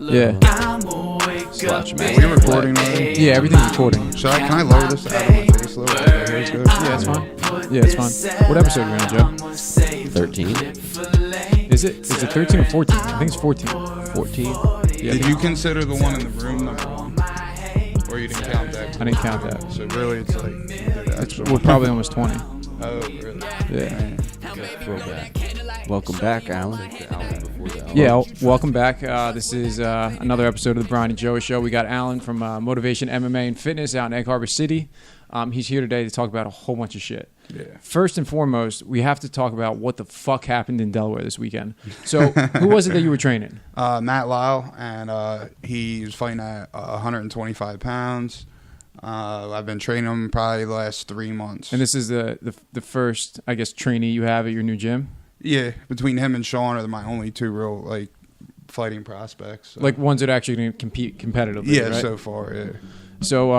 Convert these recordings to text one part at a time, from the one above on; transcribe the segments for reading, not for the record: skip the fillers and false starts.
Yeah. Slash, man. Are we recording already? Yeah, everything's recording. Can I lower this out of my face a little bit? Okay, here's good. Yeah, it's fine. Yeah, it's fine. What episode are we on, Joe? 13. Is it 13 or 14? I think it's 14. 14. Yeah, Did you consider the one in the room number one? Or you didn't count that? I didn't count that. So really it's like... We're probably almost 20. Oh, really? Yeah. Throwback. Welcome back, Alan. Yeah, welcome back. This is another episode of the Brian and Joey Show. We got Alan from MotoVation MMA and Fitness out in Egg Harbor City. He's here today to talk about a whole bunch of shit. Yeah. First and foremost, we have to talk about what the fuck happened in Delaware this weekend. So, who was it that you were training? Matt Lyle, and he was fighting at 125 pounds. I've been training him probably the last 3 months. And this is the first, I guess, trainee you have at your new gym? Yeah, between him and Sean are my only two real, like, fighting prospects. So. Like ones that are actually going to compete competitively, yeah, right? so far, yeah. So,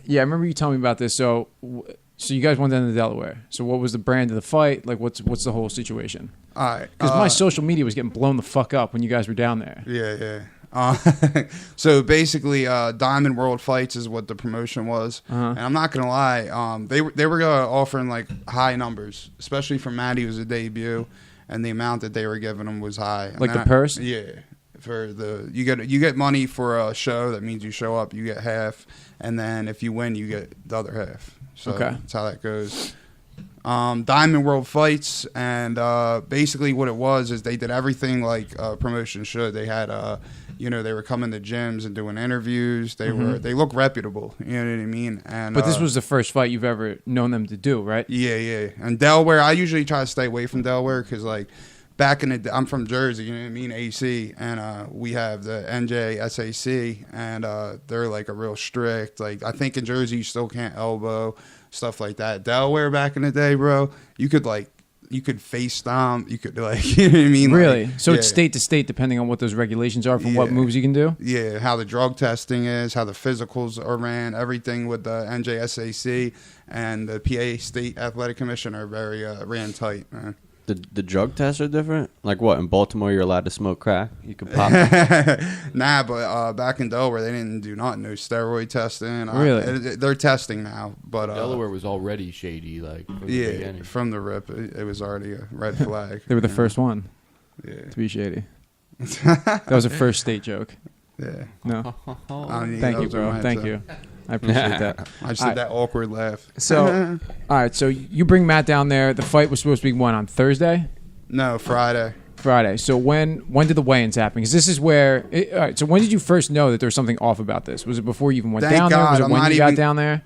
yeah, I remember you telling me about this. So you guys went down to Delaware. So what was the brand of the fight? Like, what's the whole situation? All right. Because my social media was getting blown the fuck up when you guys were down there. Yeah. So basically, Diamond World Fights is what the promotion was, and I'm not gonna lie, they were offering like high numbers, especially for Matt. He was a debut, and the amount that they were giving him was high. And like the purse? Yeah, for you get money for a show. That means you show up, you get half, and then if you win, you get the other half. So that's how that goes. Diamond World Fights, and basically what it was is they did everything like a promotion should. They had they were coming to gyms and doing interviews. They look reputable, you know what I mean? And but this was the first fight you've ever known them to do, right? Yeah. And Delaware, I usually try to stay away from Delaware because like back in the I'm from Jersey, you know what I mean, AC, and we have the NJSAC, and they're like a real strict, like I think in Jersey you still can't elbow, stuff like that. Delaware back in the day, bro, you could face stomp, you could like, you know what I mean? Really? Like, so it's state to state depending on what those regulations are for what moves you can do? Yeah, how the drug testing is, how the physicals are ran, everything with the NJSAC and the PA State Athletic Commission are very ran tight, man. The drug tests are different? Like what? In Baltimore, you're allowed to smoke crack? You can pop Nah, but back in Delaware, they didn't do no steroid testing. Really? They're testing now. But Delaware was already shady, like from the beginning. From the rip, it was already a red flag. They were the first one to be shady. That was a first state joke. Yeah. No? Thank Thank you, bro. Thank you. I appreciate that. I just did that awkward laugh. So, all right. So you bring Matt down there. The fight was supposed to be on Thursday? No, Friday. Friday. So when did the weigh-ins happen? Because this is where. All right. So when did you first know that there was something off about this? Was it before you even went down there? Was it when you got down there?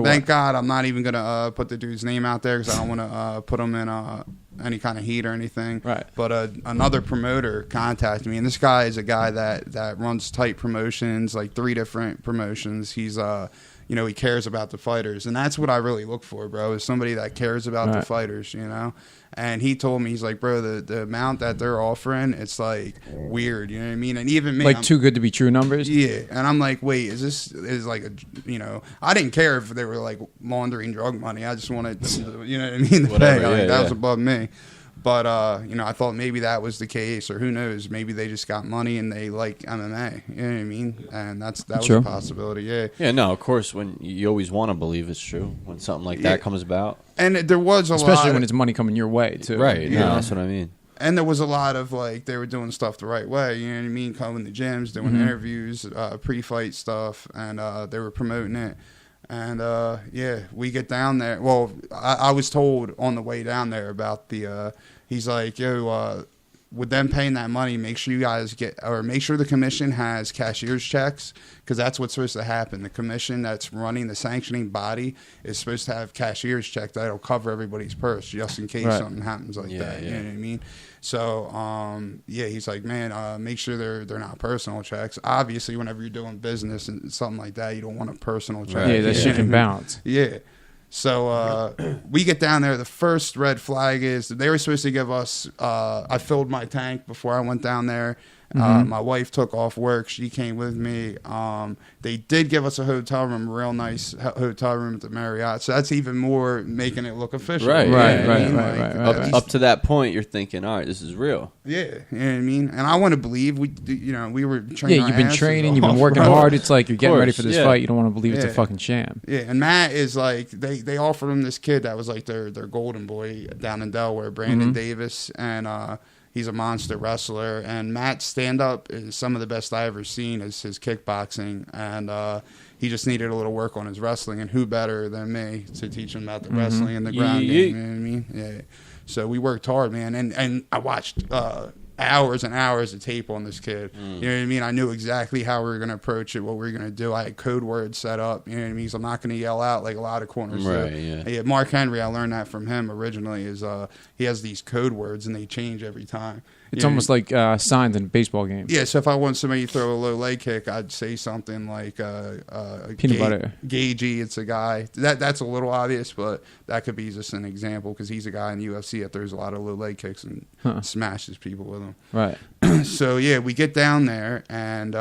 Thank God I'm not even gonna put the dude's name out there because I don't want to put him in any kind of heat or anything. Right. But another promoter contacted me, and this guy is a guy that runs tight promotions, like 3 different promotions. He's he cares about the fighters, and that's what I really look for, bro. Is somebody that cares about the fighters, you know. And he told me, he's like, bro, the amount that they're offering, it's like weird, you know what I mean? And even me, like too good to be true numbers. Yeah, and I'm like, wait, is like I didn't care if they were like laundering drug money. I just wanted, you know what I mean? Whatever, that was above me. But I thought maybe that was the case, or who knows? Maybe they just got money and they like MMA. You know what I mean? And that was a possibility. Yeah. Yeah. No, of course. When you always want to believe it's true when something like that comes about, and there was especially when it's money coming your way too. Right. Yeah, that's what I mean. And there was a lot of like they were doing stuff the right way. You know what I mean? Coming to gyms, doing interviews, pre-fight stuff, and they were promoting it. And we get down there. Well, I was told on the way down there about the. He's like, yo, with them paying that money, make sure you guys make sure the commission has cashier's checks, because that's what's supposed to happen. The commission that's running the sanctioning body is supposed to have cashier's check that'll cover everybody's purse just in case something happens like that. You know what I mean? So, he's like, man, make sure they're not personal checks. Obviously, whenever you're doing business and something like that, you don't want a personal check. Yeah, that shit can bounce. Yeah. So we get down there. The first red flag is they were supposed to give us. I filled my tank before I went down there, My wife took off work. She came with me. They did give us a hotel room, a real nice hotel room at the Marriott. So that's even more making it look official. Right, You know right, what I right, mean? right, Like, right, at least- Up to that point, you're thinking, all right, this is real. Yeah, you know what I mean? And I want to believe we were training. Yeah, you've been our asses training, you've been off, working bro. hard. It's like you're getting ready course, for this yeah. fight. You don't want to believe it's a Yeah. fucking sham. Yeah, and Matt is like they offered him this kid that was like their golden boy down in Delaware, Brandon Davis, and he's a monster wrestler. And Matt's stand up is some of the best I ever seen. Is his kickboxing, and he just needed a little work on his wrestling. And who better than me to teach him about the wrestling and the ground game? You know what I mean? Yeah. So we worked hard, man, and I watched hours and hours of tape on this kid. You know what I mean? I knew exactly how we were going to approach it, what we were going to do. I had code words set up. You know what I mean? So I'm not going to yell out like a lot of corners Right, do. yeah. Mark Henry, I learned that from him originally. Is he has these code words and they change every time. It's You know almost like signs in a baseball game. yeah, so if I want somebody to throw a low leg kick, I'd say something like Peanut butter. Gagey, it's a guy. That's a little obvious, but that could be just an example because he's a guy in the UFC that throws a lot of low leg kicks and smashes people with them. Right. So, yeah, we get down there and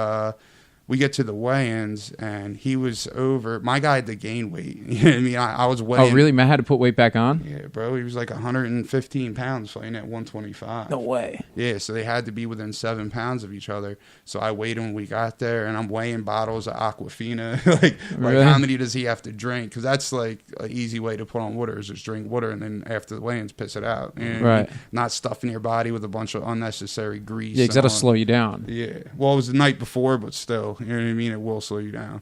we get to the weigh-ins and he was over. My guy had to gain weight. You know what I mean? I was weighing. Oh, really? Matt had to put weight back on? Yeah, bro. He was like 115 pounds fighting at 125. No way. Yeah, so they had to be within 7 pounds of each other. So I weighed him when we got there, and I'm weighing bottles of Aquafina. like Really? how many does he have to drink? Because that's like an easy way to put on water is just drink water, and then after the weigh-ins, piss it out. You know what I mean? Right. Not stuffing your body with a bunch of unnecessary grease. Yeah, because that'll and all slow you down. Yeah. Well, it was the night before, but still, you know what I mean? It will slow you down.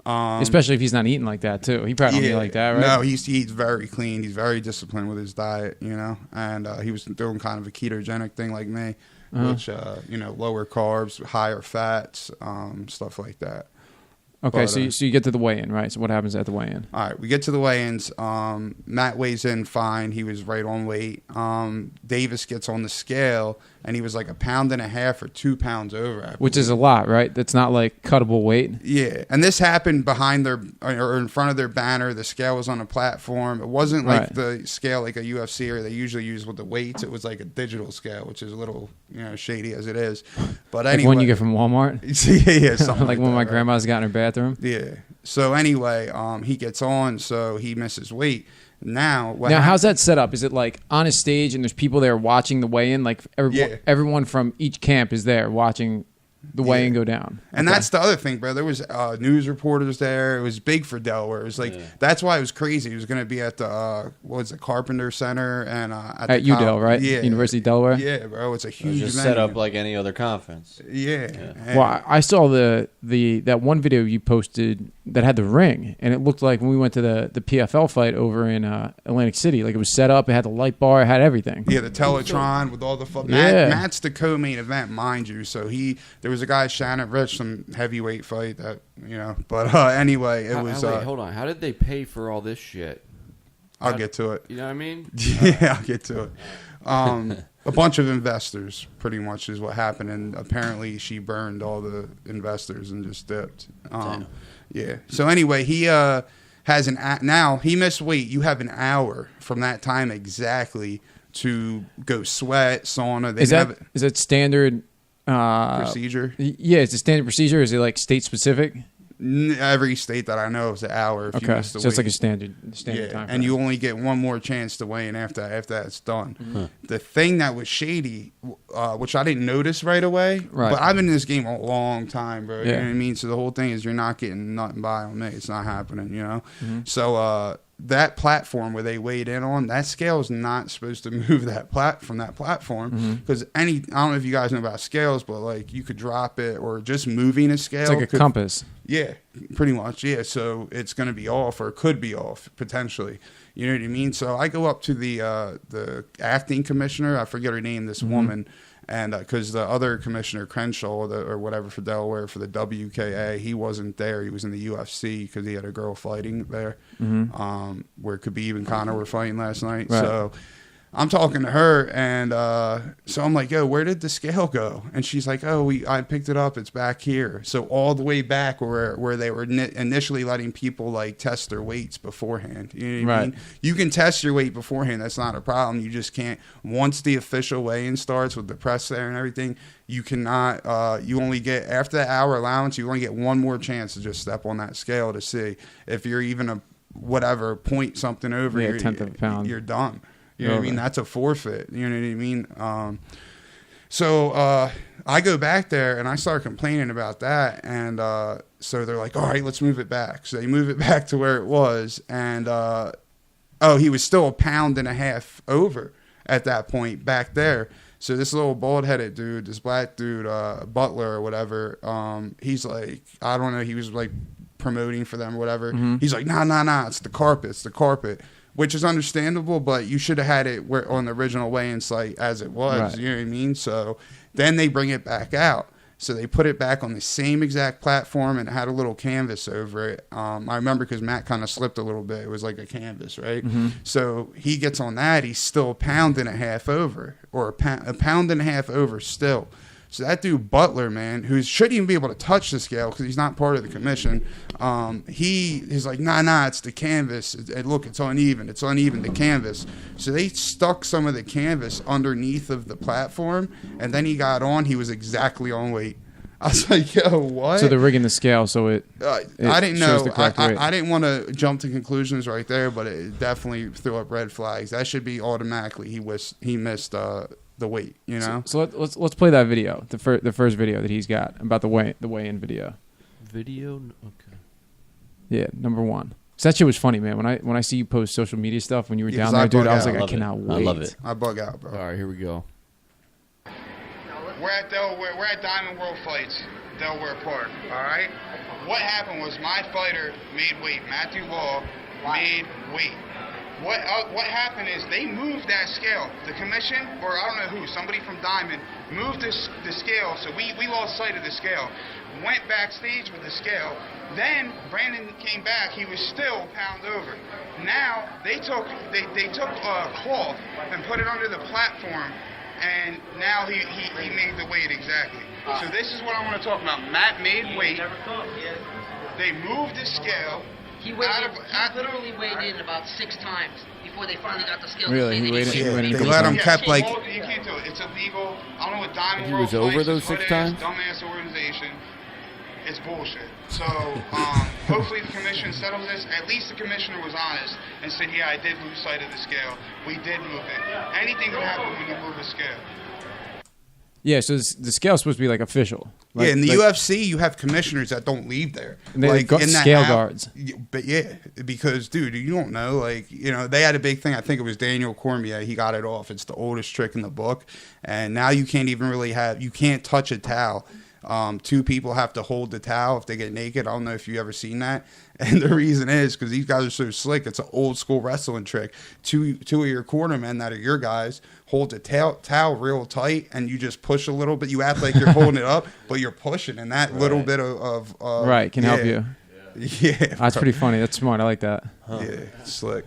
Especially if he's not eating like that, too. He probably don't eat like that, right? No, he eats very clean. He's very disciplined with his diet, you know, and he was doing kind of a ketogenic thing like me, which, lower carbs, higher fats, stuff like that. Okay, But, so you get to the weigh-in, right? So what happens at the weigh-in? All right, we get to the weigh-ins. Matt weighs in fine. He was right on weight. Davis gets on the scale, and he was like 1.5 pounds or 2 pounds over. Which is a lot, right? That's not like cuttable weight. Yeah, and this happened behind their or in front of their banner. The scale was on a platform. It wasn't like Right. the scale like a UFC or they usually use with the weights. It was like a digital scale, which is a little shady as it is. But Like anyway, one you get from Walmart? yeah, something like when my that, right? grandma's got in her bathroom? Yeah. So anyway, he gets on, so he misses weight. Now How's that set up? Is it like on a stage and there's people there watching the weigh-in? Like Yeah. everyone from each camp is there watching the weigh-in go down. And Okay. that's the other thing, bro. There was news reporters there. It was big for Delaware. It was like that's why it was crazy. It was going to be at the Carpenter Center and At the UDel, right? Yeah, University of Delaware? Yeah, bro. It's a huge Just venue. set up like any other conference. Yeah. And- Well, I saw that one video you posted that had the ring, and it looked like when we went to the PFL fight over in Atlantic City, like it was set up, it had the light bar, it had everything. yeah, the Teletron with all the fun. Yeah. Matt's the co-main event, mind you. So there was a guy, Shannon Rich, some heavyweight fight that But anyway, it was. Wait, hold on. How did they pay for all this shit? I'll get to it. You know what I mean? Yeah, I'll get to it. A bunch of investors, pretty much, is what happened, and apparently she burned all the investors and just dipped. Yeah. So anyway, he has now he missed weight. You have an hour from that time exactly to go sweat, sauna. They Is have that standard procedure. Yeah, it's a standard procedure. Is it like state specific? Every state that I know is an hour. If you Okay, miss the so it's weight. like a standard time. And frame. you only get one more chance to weigh in after that's done. Mm-hmm. The thing that was shady, which I didn't notice right away, Right. but I've been in this game a long time, bro. You Yeah. know what I mean? So the whole thing is you're not getting nothing by on me. It's not happening, Mm-hmm. So that platform where they weighed in on, that scale is not supposed to move from that platform Mm-hmm. because I don't know if you guys know about scales, but like you could drop it or just moving a scale. It's like a could- compass. Yeah, pretty much. Yeah, so it's going to be off or could be off potentially. You know what I mean? So I go up to the acting commissioner. I forget her name. This woman, and because the other commissioner Crenshaw or whatever for Delaware for the WKA, he wasn't there. He was in the UFC because he had a girl fighting there, where Khabib and Conor were fighting last night. Right. So I'm talking to her, and so I'm like, yo, where did the scale go? And she's like, oh, I picked it up. It's back here. So all the way back where they were initially letting people like test their weights beforehand. You know what I mean? You can test your weight beforehand. That's not a problem. You just can't. Once the official weigh-in starts with the press there and everything, you cannot. You only get, after the hour allowance, you only get one more chance to just step on that scale to see if you're even a whatever point something over. Yeah, 1/10 of a pound. You're done. You know what I mean? That's a forfeit. You know what I mean? So I go back there and I start complaining about that. And so they're like, all right, let's move it back. So they move it back to where it was. And, he was still 1.5 pounds over at that point back there. So this little bald-headed dude, this black dude, Butler or whatever, he's like, I don't know, he was like promoting for them or whatever. Mm-hmm. He's like, nah, it's the carpet. Which is understandable, but you should have had it on the original weigh-in site as it was. Right. You know what I mean? So then they bring it back out. So they put it back on the same exact platform and it had a little canvas over it. I remember because Matt kind of slipped a little bit. It was like a canvas, right? Mm-hmm. So he gets on that. He's still 1.5 pounds over, or 1.5 pounds over still. So that dude Butler, man, who shouldn't even be able to touch the scale because he's not part of the commission, he is like, nah, it's the canvas. Look, it's uneven, the canvas. So they stuck some of the canvas underneath of the platform, and then he got on. He was exactly on weight. I was like, yo, what? So they're rigging the scale so it I didn't know. The correct weight. I didn't want to jump to conclusions right there, but it definitely threw up red flags. That should be automatically he missed the weight, you know. So let's play that video, the first video that he's got about the weigh-in video. Video, okay. Yeah, number 1. So that shit was funny, man. When I see you post social media stuff when you were down there, dude, I was like, I cannot wait. I love it. I bug out, bro. All right, here we go. We're at Delaware. We're at Diamond World Fights, Delaware Park. All right. What happened was my fighter made weight. Matthew Law made weight. What happened is they moved that scale. The commission, or I don't know who, somebody from Diamond, moved the scale, so we lost sight of the scale. Went backstage with the scale. Then Brandon came back. He was still 1 pound over. Now they took a cloth and put it under the platform, and now he made the weight exactly. So this is what I want to talk about. Matt made weight. They moved the scale. He literally weighed in about 6 times before they finally got the scale. Really? He weighed in? They let him kept like... You can't do it. It's illegal. I don't know what Diamond He World was over Fights those is, 6 times? Dumbass organization. It's bullshit. So hopefully the commission settles this. At least the commissioner was honest and said, yeah, I did lose sight of the scale. We did move it. Anything can happen when you move a scale. Yeah, so the scale's supposed to be like official. Like, yeah, in the UFC, you have commissioners that don't leave there. And they got scale guards. But yeah, because, dude, you don't know. Like, you know, they had a big thing. I think it was Daniel Cormier. He got it off. It's the oldest trick in the book. And now you can't even really you can't touch a towel. 2 people have to hold the towel if they get naked. I don't know if you ever seen that. And the reason is because these guys are so slick. It's an old school wrestling trick. Two of your cornermen that are your guys hold the towel real tight, and you just push a little bit. You act like you're holding it up, but you're pushing, and that little bit of can help you. Yeah, that's pretty funny. That's smart. I like that. Huh. Yeah, slick.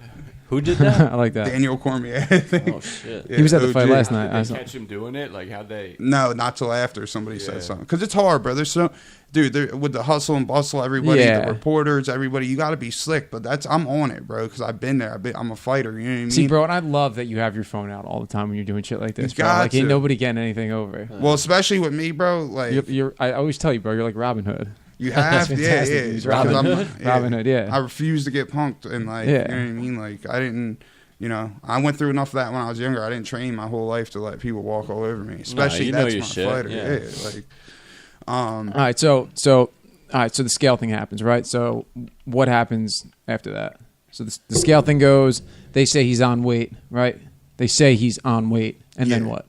Who did that? I like that. Daniel Cormier, I think. Oh, shit. Yeah, he was at the fight last night. Did they catch him doing it? Like, how'd they... No, not till after somebody said something. Because it's hard, bro. There's so... Dude, with the hustle and bustle, everybody, the reporters, everybody, you got to be slick. But I'm on it, bro, because I've been there. I'm a fighter, you know what I mean? See, bro, and I love that you have your phone out all the time when you're doing shit like this, bro. Like, ain't nobody getting anything over. Well, especially with me, bro. Like, I always tell you, bro, you're like Robin Hood. You have, yeah. Robin Hood, yeah. I refuse to get punked, and like, you know what I mean? Like, I didn't, you know, I went through enough of that when I was younger. I didn't train my whole life to let people walk all over me, especially that's my fighter. Yeah, like, all right, so the scale thing happens, right? So what happens after that? So the scale thing goes. They say he's on weight, right? They say he's on weight, and then what?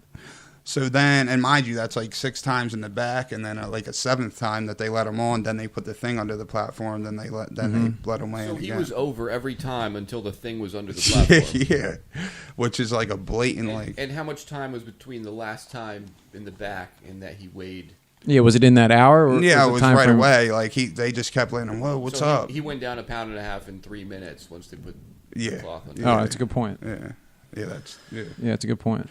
So then, and mind you, that's like 6 times in the back, and then like a 7th time that they let him on. Then they put the thing under the platform. Then they let him land. So he again. was over every time until the thing was under the platform. Yeah, which is like a blatant And how much time was between the last time in the back and that he weighed? Yeah, was it in that hour? Or yeah, was it was right away. Like they just kept letting him. Whoa, what's up? He went down 1.5 pounds in 3 minutes once they put the cloth on. Oh, that's a good point. Yeah. Yeah, that's Yeah, that's a good point.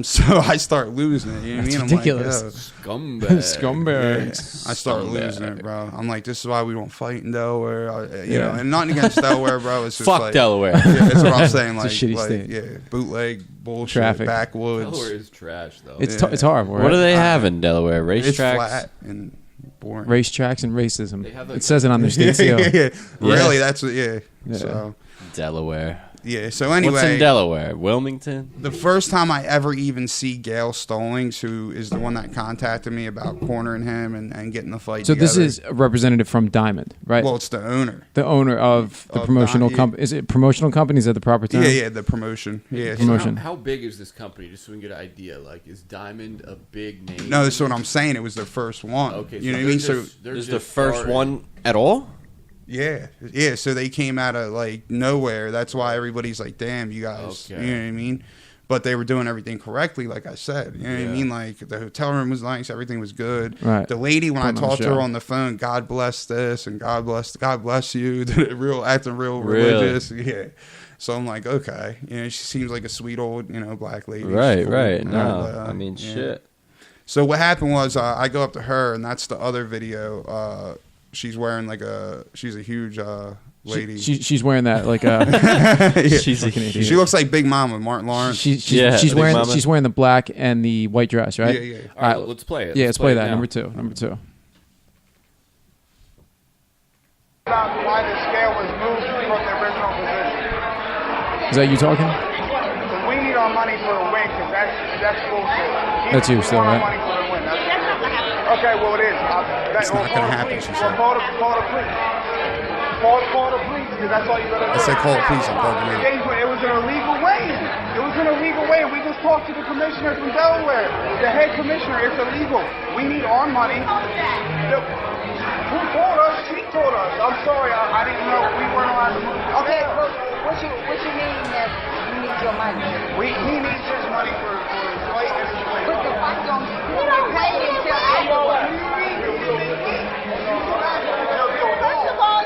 So I start losing it. You know what I mean? ridiculous. I'm like, Scumbags. I start losing it, bro. I'm like, this is why we don't fight in Delaware. You know, and nothing against Delaware, bro. It's just Fuck like, Delaware. Yeah, that's what I'm saying. It's a Like, shitty like state. yeah, bootleg bullshit, Traffic. backwoods. Delaware is trash, though. It's horrible. Right? What do they have in Delaware? It's Racetracks? flat and boring. Racetracks and racism. They have, like, It says it on their yeah, state seal. yeah. Really, that's what. Yeah. Yeah. So Delaware. yeah. So anyway, What's in Delaware? Wilmington? the first time I ever even see Gail Stallings, who is the one that contacted me about cornering him and getting the fight So together. this is a representative from Diamond, right? Well, it's the owner. The owner of the Of promotional Di- company. Is it promotional company? Is that the proper term? Yeah, the promotion. Yeah. Promotion. How big is this company? Just so we can get an idea. Like, is Diamond a big name? No, that's what I'm saying. It was their first one. Okay, You know what I mean? So they're This is just the first starting. one at all? yeah. So they came out of like nowhere. That's why everybody's like, "Damn, you guys." Okay. You know what I mean? But they were doing everything correctly, like I said. You know what I Yeah. mean? Like the hotel room was nice, everything was good. Right. The lady, when I Putting on a talked to her show. on the phone, God bless this and God bless you. Acting real Really? religious. Yeah. So I'm like, okay, you know, she seems like a sweet old, black lady. She's Right, cool. right. And, No, I mean, yeah. shit. So what happened was I go up to her, and that's the other video. She's wearing she's a huge lady. She's wearing that like a. She's a Fucking idiot. She looks like Big Mama, Martin Lawrence. Yeah, she's Big wearing Mama. she's wearing the black and the white dress, right? Yeah, yeah. All right, All right, let's play it. Yeah, let's play that. it now. Number two. Why the scale was moved from the original position. Is that you talking? We need our money for the win, because that's bullshit. That's you We still, want right? our money for the win. Okay, well it is. It's not gonna happen, she said. Call the police. Call the police, because that's all you gotta do. I said call the police. I'm bugging out. It was an illegal way. It was an illegal way. We just talked to the commissioner from Delaware. The head commissioner, it's illegal. We need our money. Who told us? She told us. I'm sorry, I didn't know. We weren't allowed to move. Okay, well, what you mean that you need your money? He needs his money for his fight and his win. What the fuck don't you don't pay until afterwards? First of all,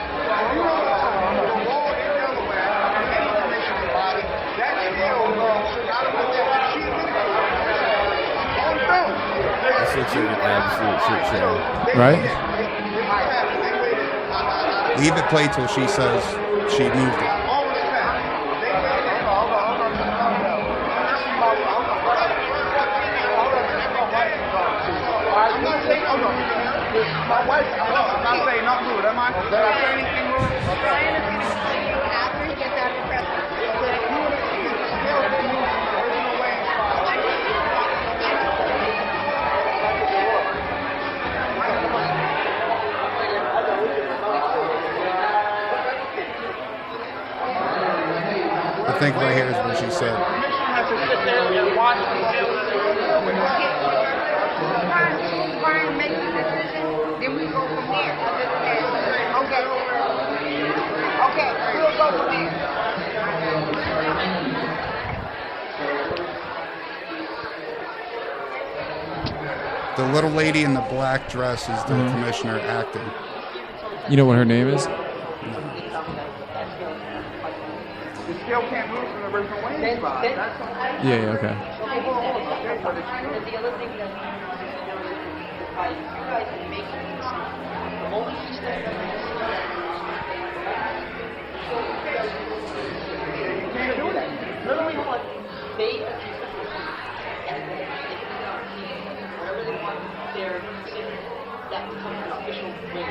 This looks like an absolute shit show. Right? Leave it play till she says she moved it. My wife, I'm not saying nothing rude, am I? Did I say anything rude? Brian is going to see you after he gets out of the press. I think right here is what she said. Has to sit there and watch the Brian makes the decision, then we go from there. Okay. Okay, we'll go from there. The little lady in the black dress is the commissioner acting. You know what her name is? The scale can't move from the original weighing spot. That's all. Yeah, okay.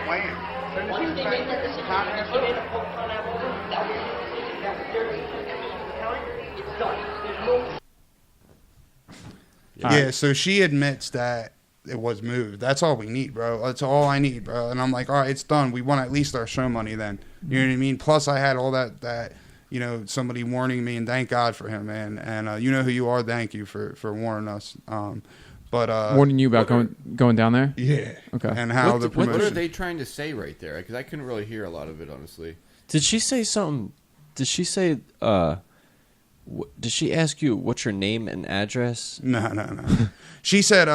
Weighing. Yeah, so she admits that it was moved. That's all we need, bro. That's all I need, bro. And I'm like, all right, it's done. We want at least our show money then. You know what I mean? Plus, I had all that somebody warning me, and thank God for him, man. And you know who you are. Thank you for warning us. Warning you about going down there? Yeah. Okay. And how the What promotion. are they trying to say right there? Because I couldn't really hear a lot of it, honestly. Did she say something? Did she say, did she ask you what's your name and address? No. She said,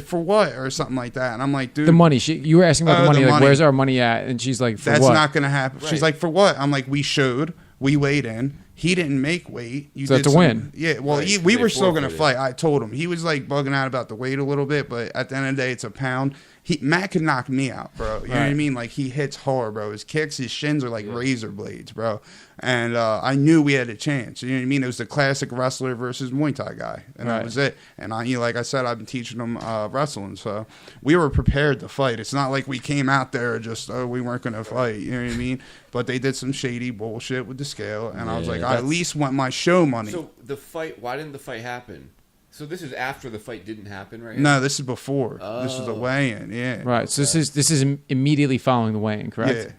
for what? Or something like that. And I'm like, dude. The money. You were asking about the money. the Like, money. where's our money at? And she's like, for That's what? not going to happen. She's Right. like, for what? I'm like, we weighed in. He didn't make weight. You So did that's a win. Yeah, well, Right, we they were still going to forfeited. fight. I told him. He was like bugging out about the weight a little bit, but at the end of the day, it's a pound. Matt could knock me out, bro. You know what I Right. mean? Like, he hits hard, bro. His kicks, his shins are like razor blades, bro. And I knew we had a chance. You know what I mean? It was the classic wrestler versus Muay Thai guy, and Right. that was it. And like I said, I've been teaching him wrestling, so we were prepared to fight. It's not like we came out there just we weren't going to fight. You know what I mean? But they did some shady bullshit with the scale, and I was like, I at least want my show money. So the fight, why didn't the fight happen? So this is after the fight didn't happen, right? No, this is before. This is a weigh-in. Yeah. Right. So this is immediately following the weigh-in, correct? Yeah.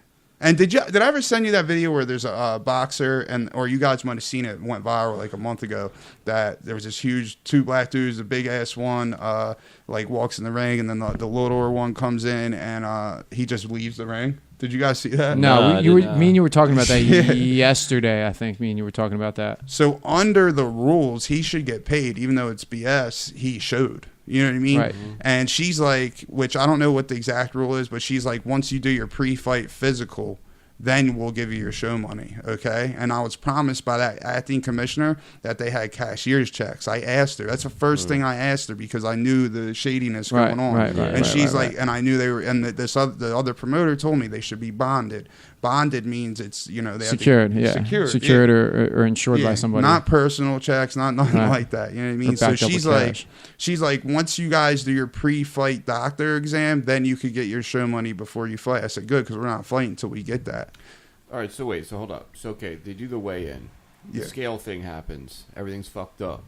And did I ever send you that video where there's a boxer, or you guys might have seen it, went viral like a month ago, that there was this huge 2 black dudes, a big ass one, like walks in the ring, and then the littler one comes in, and he just leaves the ring. Did you guys see that? No, No, me and you were talking about that Yeah. yesterday. I think me and you were talking about that. So under the rules, he should get paid, even though it's BS. He showed. You know what I mean? Right. And she's like, which I don't know what the exact rule is, but she's like, once you do your pre-fight physical, then we'll give you your show money, okay? And I was promised by that acting commissioner that they had cashier's checks. I asked her. That's the first thing I asked her because I knew the shadiness Right, going on. right, and right, she's right, like, and I knew they were, and the other promoter told me they should be bonded. Bonded means it's, they have Secured, to, yeah. Secured, yeah. or insured by somebody. Not personal checks, not nothing Right. like that. You know what I mean? Or So backed up with she's cash. like, once you guys do your pre-fight doctor exam, then you could get your show money before you fight. I said, good, because we're not fighting until we get that. All right, so wait, so hold up. So, okay, they do the weigh-in. The Yeah. scale thing happens. Everything's fucked up.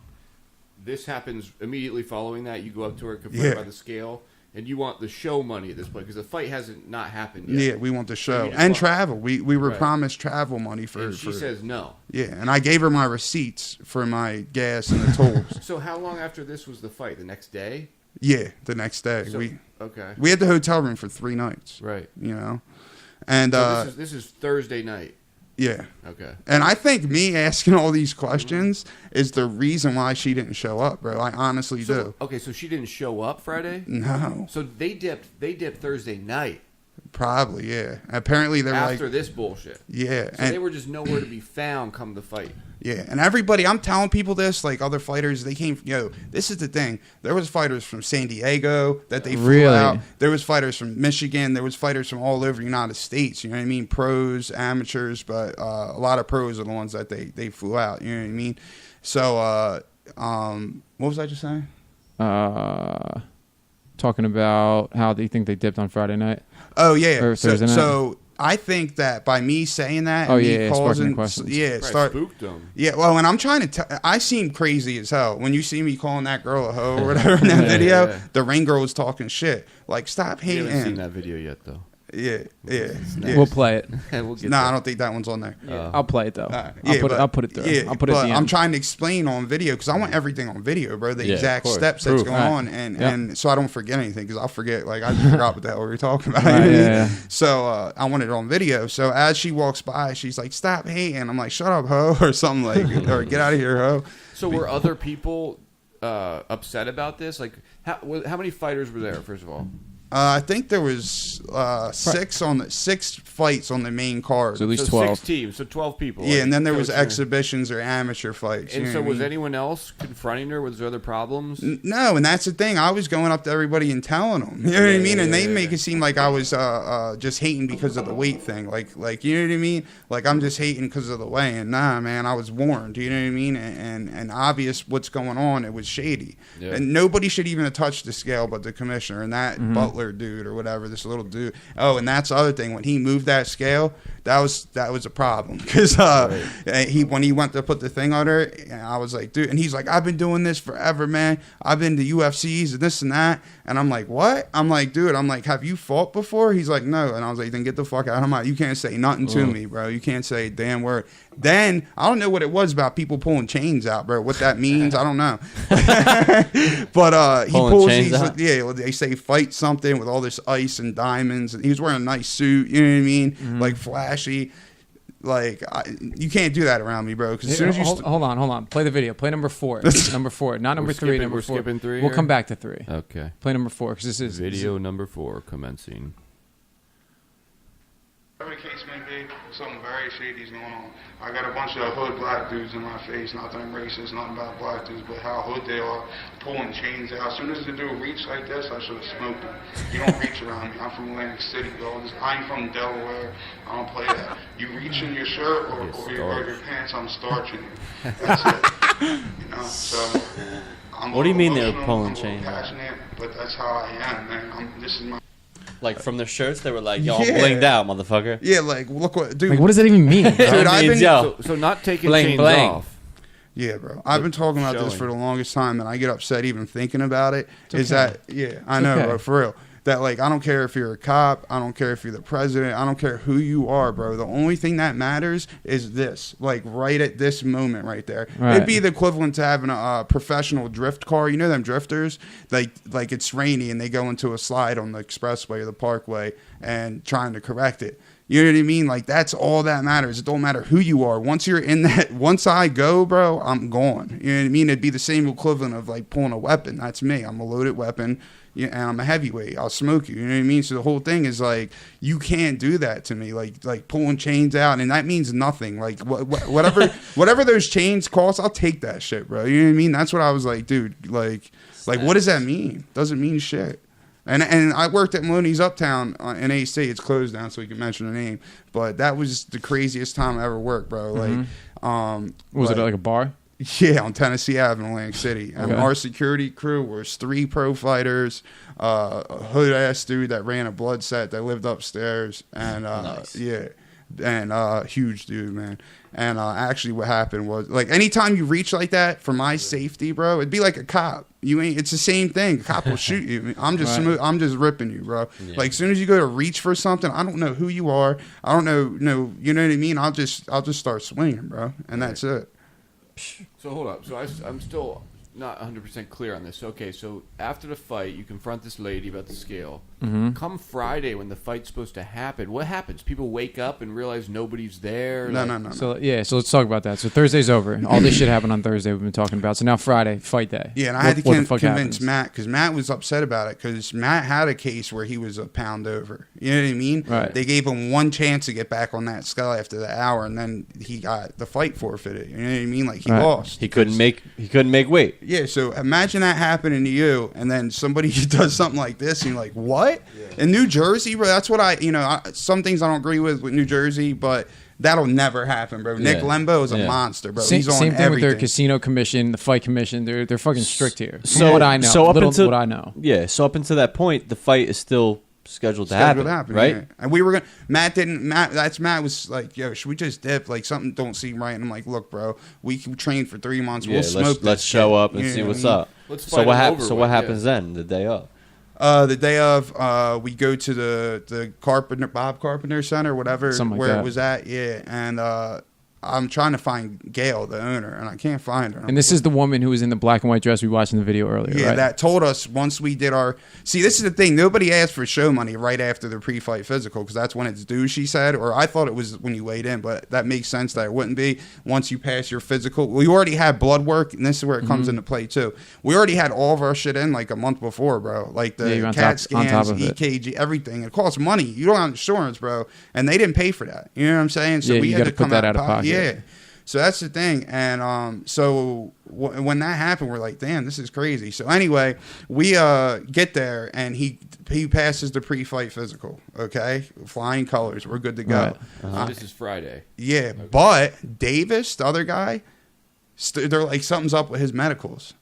This happens immediately following that. You go up to her, confirm Yeah. by the scale, and you want the show money at this point because the fight hasn't not happened yet. Yeah, we want the show. mean, it's And fun. travel. We were Right. promised travel money for... And she says no. Yeah, and I gave her my receipts for my gas and the tolls. So how long after this was the fight? The next day? Yeah, the next day. So, we okay. had the hotel room for 3 nights. Right. And So this is Thursday night. yeah. Okay. And I think me asking all these questions is the reason why she didn't show up, bro. I honestly So, do. okay, so she didn't show up Friday? No. So they dipped Thursday night Probably, yeah. Apparently they were after like... this bullshit. Yeah. So they were just nowhere to be found come the fight. Yeah, and everybody, I'm telling people this, like other fighters, they came, this is the thing. There was fighters from San Diego that they flew Really? out. There was fighters from Michigan. There was fighters from all over the United States, you know what I mean? Pros, amateurs, but a lot of pros are the ones that they flew out, you know what I mean? So, what was I just saying? Talking about how they think they dipped on Friday night. Oh, yeah. Or Thursday night. So I think that by me saying that, Oh, and me yeah, sparking the causing, questions. yeah, Probably spooked them. Yeah, well, and I'm trying to I seem crazy as hell. When you see me calling that girl a hoe or whatever in that video, yeah. the ring girl was talking shit. Like, stop We haven't seen hating. that video yet, though. Yeah. We'll play it. We'll get No, there. I don't think that one's on there. I'll play it though. Yeah, but- I'll put it there. Yeah, I'll put it at but the I'm end. trying to explain on video because I want everything on video, bro. The Yeah, of exact course. steps that's Proof. going Right. on, and so I don't forget anything because I'll forget. Like I just forgot what the hell we were talking about. Right, yeah. So I want it on video. So as she walks by, she's like, "Stop hating." I'm like, "Shut up, ho," or something like, or "Get out of here, ho." So were other people upset about this? Like, how many fighters were there? First of all, I think there was 6 fights on the main card. So at least so 12. 6 teams, so 12 people. Yeah, like, and then there was coach her. exhibitions or amateur fights. And you know so what I was mean? anyone else confronting her? Was there other problems? No, and that's the thing. I was going up to everybody and telling them. You know what I mean? And they make it seem like I was just hating because of the weight thing. Like you know what I mean? Like I'm just hating because of the weigh. And nah, man, I was warned. You know what I mean? And obvious what's going on. It was shady. Yeah. And nobody should even have touched the scale but the commissioner and that Mm-hmm. Butler dude or whatever. This little dude. Oh, and that's the other thing. When he moved that scale, that was a problem because when he went to put the thing on her, I was like, dude, and he's like, I've been doing this forever, man. I've been to UFCs and this and that, and I'm like, what? I'm like, dude, have you fought before? He's like, no, and I was like, then get the fuck out of my. You can't say nothing to me, bro. You can't say a damn word. Then I don't know what it was about people pulling chains out, bro. What that means, I don't know. But he Pulling pulls chains these. out? Yeah, they say fight something with all this ice and diamonds. And he was wearing a nice suit. You know what I mean? Like flashy. Like you can't do that around me, bro. Because as soon as you hold on. Play the video. Play number 4. Number 4, not number 3. skipping- Number we're 4. skipping 3 We'll here? come back to 3. Okay. Play number 4 because this is Video number 4 commencing. Whatever the case may be, something very shady's going on. I got a bunch of hood black dudes in my face. Not that I'm racist, nothing about black dudes, but how hood they are, pulling chains out. As soon as the dude reached like this, I should have smoked him. You don't reach around me. I'm from Atlantic City, dog. I ain't from Delaware. I don't play that. You reach in your shirt or your pants, I'm starching you. That's it. You know, so... What do you mean they were pulling I'm chains? Passionate, but that's how I am, man. This is my... Like from their shirts, they were like, "Yo, I'm blinged out, motherfucker." Yeah, like look what, dude. Like, what does that even mean? Dude, I've been So not taking chains off. Yeah, bro. I've been talking about this for the longest time, and I get upset even thinking about it. Is that I know, bro, for real. That like I don't care if you're a cop, I don't care if you're the president, I don't care who you are, bro. The only thing that matters is this, like right at this moment, right there. Right. It'd be the equivalent to having a professional drift car. You know them drifters, like it's rainy and they go into a slide on the expressway or the parkway and trying to correct it. You know what I mean? Like that's all that matters. It don't matter who you are. Once you're in that, once I go, bro, I'm gone. You know what I mean? It'd be the same equivalent of like pulling a weapon. That's me. I'm a loaded weapon. Yeah, and I'm a heavyweight. I'll smoke you. You know what I mean? So the whole thing is like, you can't do that to me. Like pulling chains out, and that means nothing. Like whatever those chains cost, I'll take that shit, bro. You know what I mean? That's what I was like, dude. Like what does that mean? Doesn't mean shit. And I worked at Maloney's Uptown in AC. It's closed down, so we can mention the name. But that was the craziest time I ever worked, bro. Like, was it like a bar? Yeah, on Tennessee Avenue, Atlantic City. And our security crew was 3 pro fighters, a hood-ass dude that ran a blood set that lived upstairs, and huge dude, man. And actually what happened was, like, anytime you reach like that for my safety, bro, it'd be like a cop. It's the same thing. A cop will shoot you. I'm just I'm just ripping you, bro. Yeah. Like, as soon as you go to reach for something, I don't know who you are. I don't know, you know what I mean? I'll just start swinging, bro, and that's it. So hold up. So I'm still not 100% clear on this. Okay, so after the fight, you confront this lady about the scale. Come Friday when the fight's supposed to happen, what happens? People wake up and realize nobody's there? No. So let's talk about that. So Thursday's over. All this shit happened on Thursday we've been talking about. So now Friday, fight day. Yeah, and I had to convince Matt, because Matt was upset about it, because Matt had a case where he was a pound over. You know what I mean? Right. They gave him one chance to get back on that scale after the hour, and then he got the fight forfeited. You know what I mean? Like, he lost. He couldn't make weight. Yeah, so imagine that happening to you, and then somebody does something like this, and you're like, what? Yeah. In New Jersey, bro, that's what some things I don't agree with New Jersey, but that'll never happen, bro. Nick Lembo is a monster, bro. He's on same thing everything. with their casino commission, the fight commission. They're fucking strict here. So what I know. So what I know. Yeah. So up until that point, the fight is still scheduled to happen, right? Yeah. And we were gonna. Matt was like, "Yo, should we just dip? Like, something don't seem right." And I'm like, "Look, bro, we can train for 3 months. We'll smoke. Let's show up and see what's up." So what happens? So what happens then? The day of. The day of, we go to the Bob Carpenter Center, whatever, where it was at. Yeah, and I'm trying to find Gail, the owner, and I can't find her. And this is the woman who was in the black and white dress we watched in the video earlier, yeah, right? that told us once we did our... See, this is the thing. Nobody asked for show money right after the pre-fight physical, because that's when it's due, she said. Or I thought it was when you weighed in, but that makes sense that it wouldn't be. Once you pass your physical... We already had blood work, and this is where it comes into play, too. We already had all of our shit in like a month before, bro. Like the CAT scans, EKG, everything. It costs money. You don't have insurance, bro. And they didn't pay for that. You know what I'm saying? So we had to put that out of pocket. Yeah. So that's the thing, and when that happened, we're like, damn, this is crazy. So anyway, we get there, and he passes the pre-fight physical, okay? Flying colors, we're good to go. Right. This is Friday. Yeah, okay. But Davis, the other guy, they're like, something's up with his medicals.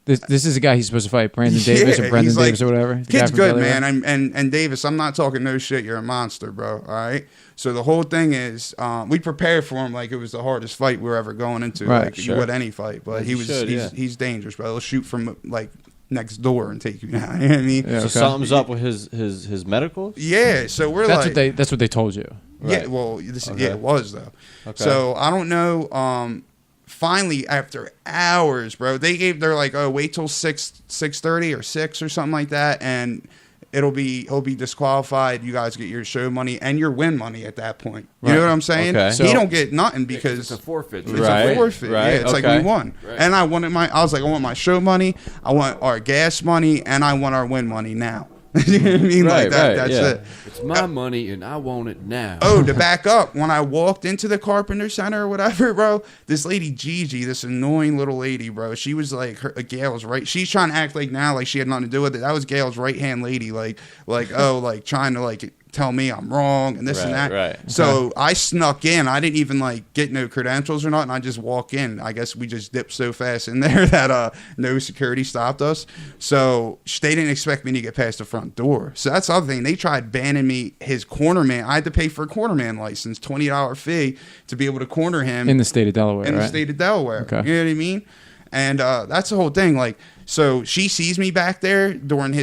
This is a guy he's supposed to fight, Brandon Davis or Brendan Davis or whatever. Kid's good, man. And Davis, I'm not talking no shit. You're a monster, bro. All right? So the whole thing is, we prepared for him like it was the hardest fight we were ever going into. Right, like you would any fight. But he's dangerous, bro. He'll shoot from like next door and take you down. You know what I mean? Yeah, so something's up with his medicals? Yeah. So we're that's what they told you. Right. Yeah, well, it was though. Okay. So I don't know. Finally, after hours, bro, they're like, oh, wait till 6:30 or 6 or something like that, and he'll be disqualified. You guys get your show money and your win money at that point. You know what I'm saying? Okay. So he don't get nothing because it's a forfeit. It's a forfeit. Right. Yeah, it's like we won. Right. And I was like, I want my show money, I want our gas money, and I want our win money now. You know what I mean? Like that. Right, That's yeah. it. It's my money, and I want it now. Oh, to back up, when I walked into the Carpenter Center or whatever, bro, this lady Gigi, this annoying little lady, bro, she was like Gail's right. She's trying to act like now like she had nothing to do with it. That was Gail's right hand lady, like trying to like tell me I'm wrong and this and that. Right. So I snuck in. I didn't even like get no credentials or nothing. I just walk in. I guess we just dipped so fast in there that no security stopped us. So they didn't expect me to get past the front door. So that's the other thing. They tried banning me his cornerman. I had to pay for a cornerman license, $20 fee to be able to corner him In the state of Delaware, in right? the state of Delaware. Okay. You know what I mean? And that's the whole thing. Like, so she sees me back there during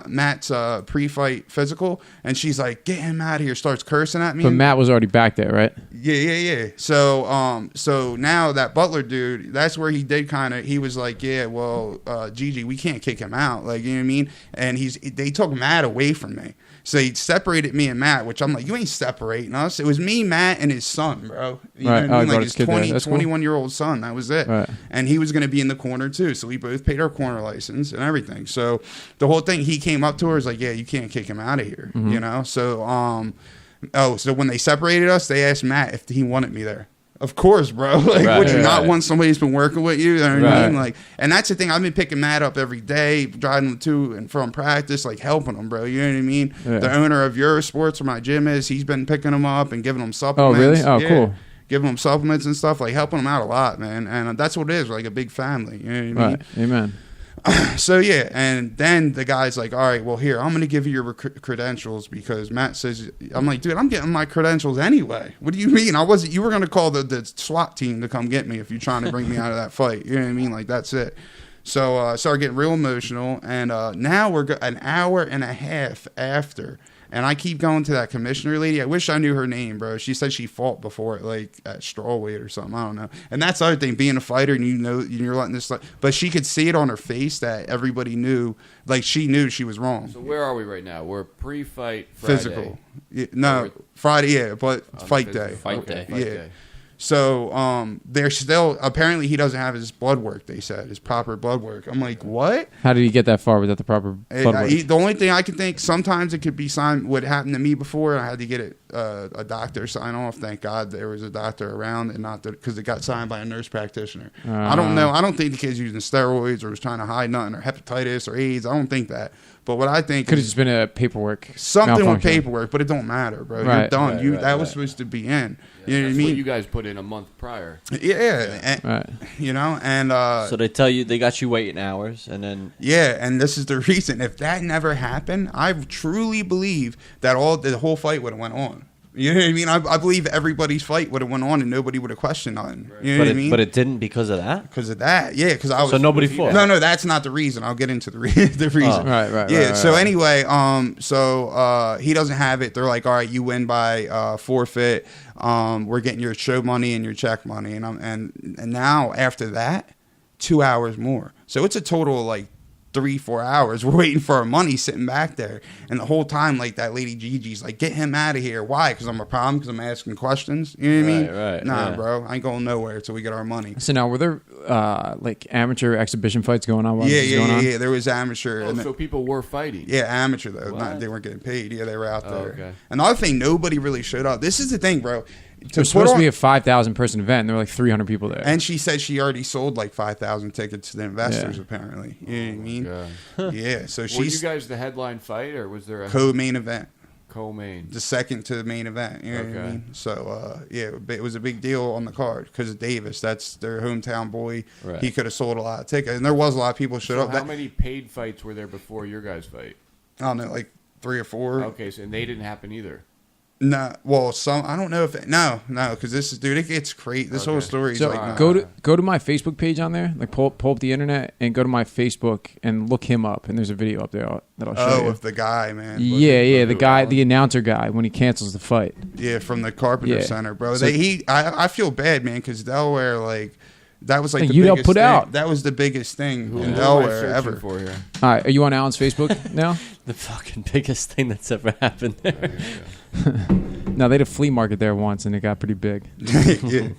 Matt's pre-fight physical, and she's like, "Get him out of here!" Starts cursing at me. But Matt was already back there, right? Yeah. So now that Butler dude, that's where he did he was like, "Yeah, well, Gigi, we can't kick him out." Like, you know what I mean? And they took Matt away from me. So he separated me and Matt, which I'm like, you ain't separating us. It was me, Matt, and his son, bro. You know what I mean? Like his 21-year-old son. That was it. Right. And he was going to be in the corner too. So we both paid our corner license and everything. So the whole thing, he came up to her, was like, yeah, you can't kick him out of here. Mm-hmm. You know? So, so when they separated us, they asked Matt if he wanted me there. Of course, bro. Like, would you not want somebody who's been working with you? You know what I mean? Like, and that's the thing. I've been picking Matt up every day, driving him to and from practice, like helping him, bro. You know what I mean? Yeah. The owner of Eurosports, where my gym is, he's been picking him up and giving him supplements. Oh, really? Oh, yeah. cool. Giving him supplements and stuff, like helping him out a lot, man. And that's what it is, like a big family. You know what I mean? Right. Amen. So yeah, and then the guy's like, all right, well, here, I'm going to give you your credentials because Matt says, I'm like, dude, I'm getting my credentials anyway. What do you mean? You were going to call the SWAT team to come get me if you're trying to bring me out of that fight. You know what I mean? Like, that's it. So I started getting real emotional, and now we're an hour and a half after. And I keep going to that commissioner lady. I wish I knew her name, bro. She said she fought before, like at strawweight or something. I don't know. And that's the other thing, being a fighter, and you're letting this. But she could see it on her face that everybody knew, like she knew she was wrong. So where are we right now? We're pre-fight Friday. Physical. Yeah, no, Friday. Yeah, but fight day. Fight day. Fight Yeah. day. So they're still, apparently he doesn't have his blood work, they said, his proper blood work. I'm like, what? How did he get that far without the proper blood work? The only thing I can think, sometimes it could be signed, what happened to me before, I had to get it a doctor sign off. Thank God there was a doctor around, and not because it got signed by a nurse practitioner. I don't know. I don't think the kid's using steroids or was trying to hide nothing, or hepatitis or AIDS. I don't think that. But what I think Could have just been a paperwork something with malfunction. paperwork, but it don't matter, bro. Right. You're done. Right, That was right. supposed to be in. Yeah, You know what I that's mean? what you guys put in a month prior. Yeah. And, Right. you know, and So they tell you they got you waiting hours, and then yeah, and this is the reason. If that never happened, I truly believe that the whole fight would have went on. You know what I mean? I believe everybody's fight would have went on and nobody would have questioned nothing. You know what I mean? but it didn't because of that. Because of that, yeah. Because I was So nobody fought. No, that's not the reason. I'll get into the reason. Right. Yeah. right, So right. anyway, he doesn't have it. They're like, all right, you win by forfeit. We're getting your show money and your check money, and now after that, 2 hours more. So it's a total of like 3-4 hours. We're waiting for our money, sitting back there, and the whole time, like that lady Gigi's like, get him out of here. Why? Because I'm a problem. Because I'm asking questions. You know what I mean? Right, Nah, yeah. bro, I ain't going nowhere until we get our money. So now, were there like amateur exhibition fights going on while this was going on? Yeah. There was amateur. Oh, and so people were fighting. yeah, amateur though. What? They weren't getting paid. Yeah, they were out there. okay. And the other thing, nobody really showed up. This is the thing, bro. It was supposed to be a 5,000 person event, and there were like 300 people there. And she said she already sold like 5,000 tickets to the investors. Yeah. Apparently, you know what I mean? God. Yeah. So Were you she's guys the headline fight, or was there a co-main event, co-main? the second to the main event. You know what I Okay. mean? So yeah, it was a big deal on the card because of Davis. That's their hometown boy. Right. He could have sold a lot of tickets, and there was a lot of people showed So up. how many paid fights were there before your guys' fight? I don't know, like 3 or 4. Okay, so and they didn't happen either. No, well, some I don't know if no, because this is dude. It gets crazy. This whole Okay. story is So like go to my Facebook page on there, like pull up the internet and go to my Facebook and look him up. And there's a video up there that I'll show you. with the guy, man. Yeah, the Who, guy, Alan? the announcer guy, when he cancels the fight. Yeah, from the Carpenter Yeah. Center, bro. So- I feel bad, man, because Delaware, like, that was like Hey, the you helped biggest put thing. out. That was the biggest thing Who in am I Delaware searching ever. for here? All right, are you on Alan's Facebook now? The fucking biggest thing that's ever happened there. No, they had a flea market there once, and it got pretty big. Yeah.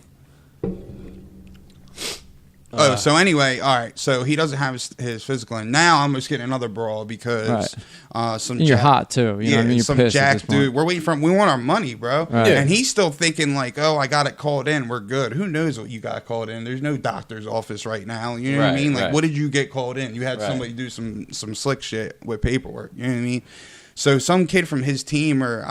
So anyway, all right. So he doesn't have his physical, and now I'm just getting another brawl because some. And you're hot too. You know what I mean? You're some pissed at jack this point. dude. We're waiting for him. We want our money, bro. Right. And he's still thinking like, oh, I got it called in. We're good. Who knows what you got called in? There's no doctor's office right now. You know what I mean? Like, what did you get called in? You had somebody do some slick shit with paperwork. You know what I mean? So some kid from his team or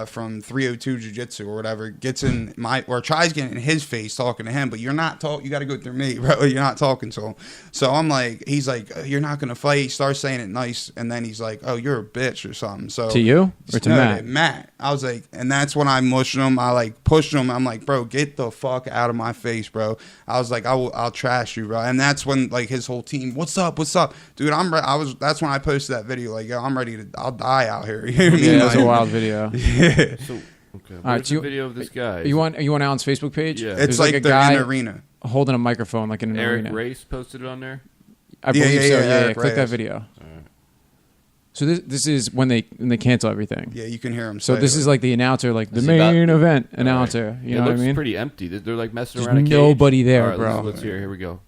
from 302 Jiu-Jitsu or whatever gets in or tries getting in his face talking to him, but you're not talking. You got to go through me, bro. You're not talking to him. So I'm like, he's like, you're not gonna fight. He starts saying it nice, and then he's like, oh, you're a bitch or something. So to you or to Matt? Matt. I was like, and that's when I mushed him. I like pushed him. I'm like, bro, get the fuck out of my face, bro. I was like, I'll trash you, bro. And that's when like his whole team, what's up, dude? That's when I posted that video. Like, yo, I'm ready to. I'll die out here. You know what I mean? Yeah, that's a wild video. Yeah. So, okay. All right, What's the video of this guy? You want Alan's Facebook page? Yeah. It's There's like a they're guy in an arena. holding a microphone like in an Eric arena. Race posted it on there? I believe so. Yeah, Eric click that Reyes. video. All right. So this is when they cancel everything. Yeah, you can hear him. So say this it. is like the announcer, like the Is he about- main event announcer. You know it what I looks mean? pretty empty. They're like messing There's around a cage. nobody there, All right, bro. Let's hear. Here we go.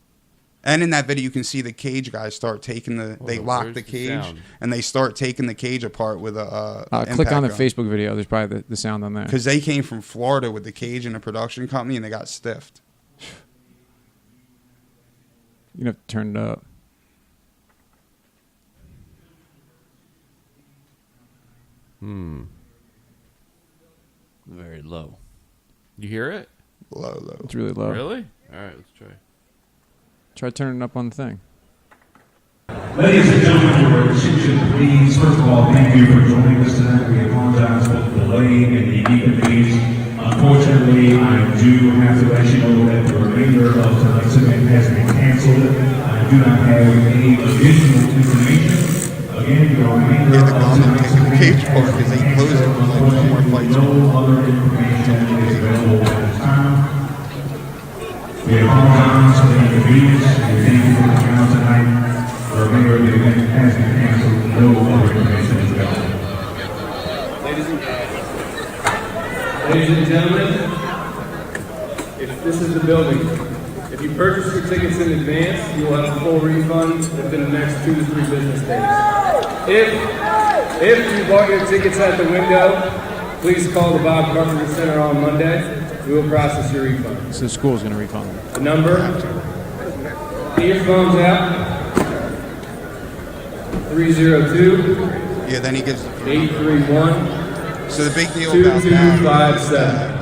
And in that video, you can see the cage guys start taking they lock where's the the cage sound? and they start taking the cage apart with a. Click on the Facebook video. There's probably the sound on there. Because they came from Florida with the cage and a production company, and they got stiffed. You have to turn it up. Very low. You hear it? Low. It's really low. Really? All right, let's try. Try turning it up on the thing. Ladies and gentlemen, your attention, please. First of all, thank you for joining us tonight. We apologize for the delay and the inconvenience. Unfortunately, I do have to let you know that the remainder of tonight's event has been canceled. I do not have any additional information. Again, the remainder of tonight's taking the event cage apart because they closed it for like no more fights. no other information is available at this time. We apologize for the inconvenience and thank you for coming out tonight. The remainder of the event has been canceled. No other information is available. Ladies and gentlemen, if this is the building. If you purchase your tickets in advance, you will have a full refund within the next 2 to 3 business days. If you bought your tickets at the window, please call the Bob Carpenter Center on Monday. We will process your refund. So the school's going to refund them. The number, get your phones out, 302 Yeah, then he gives. 831 So the big deal about that is 2257.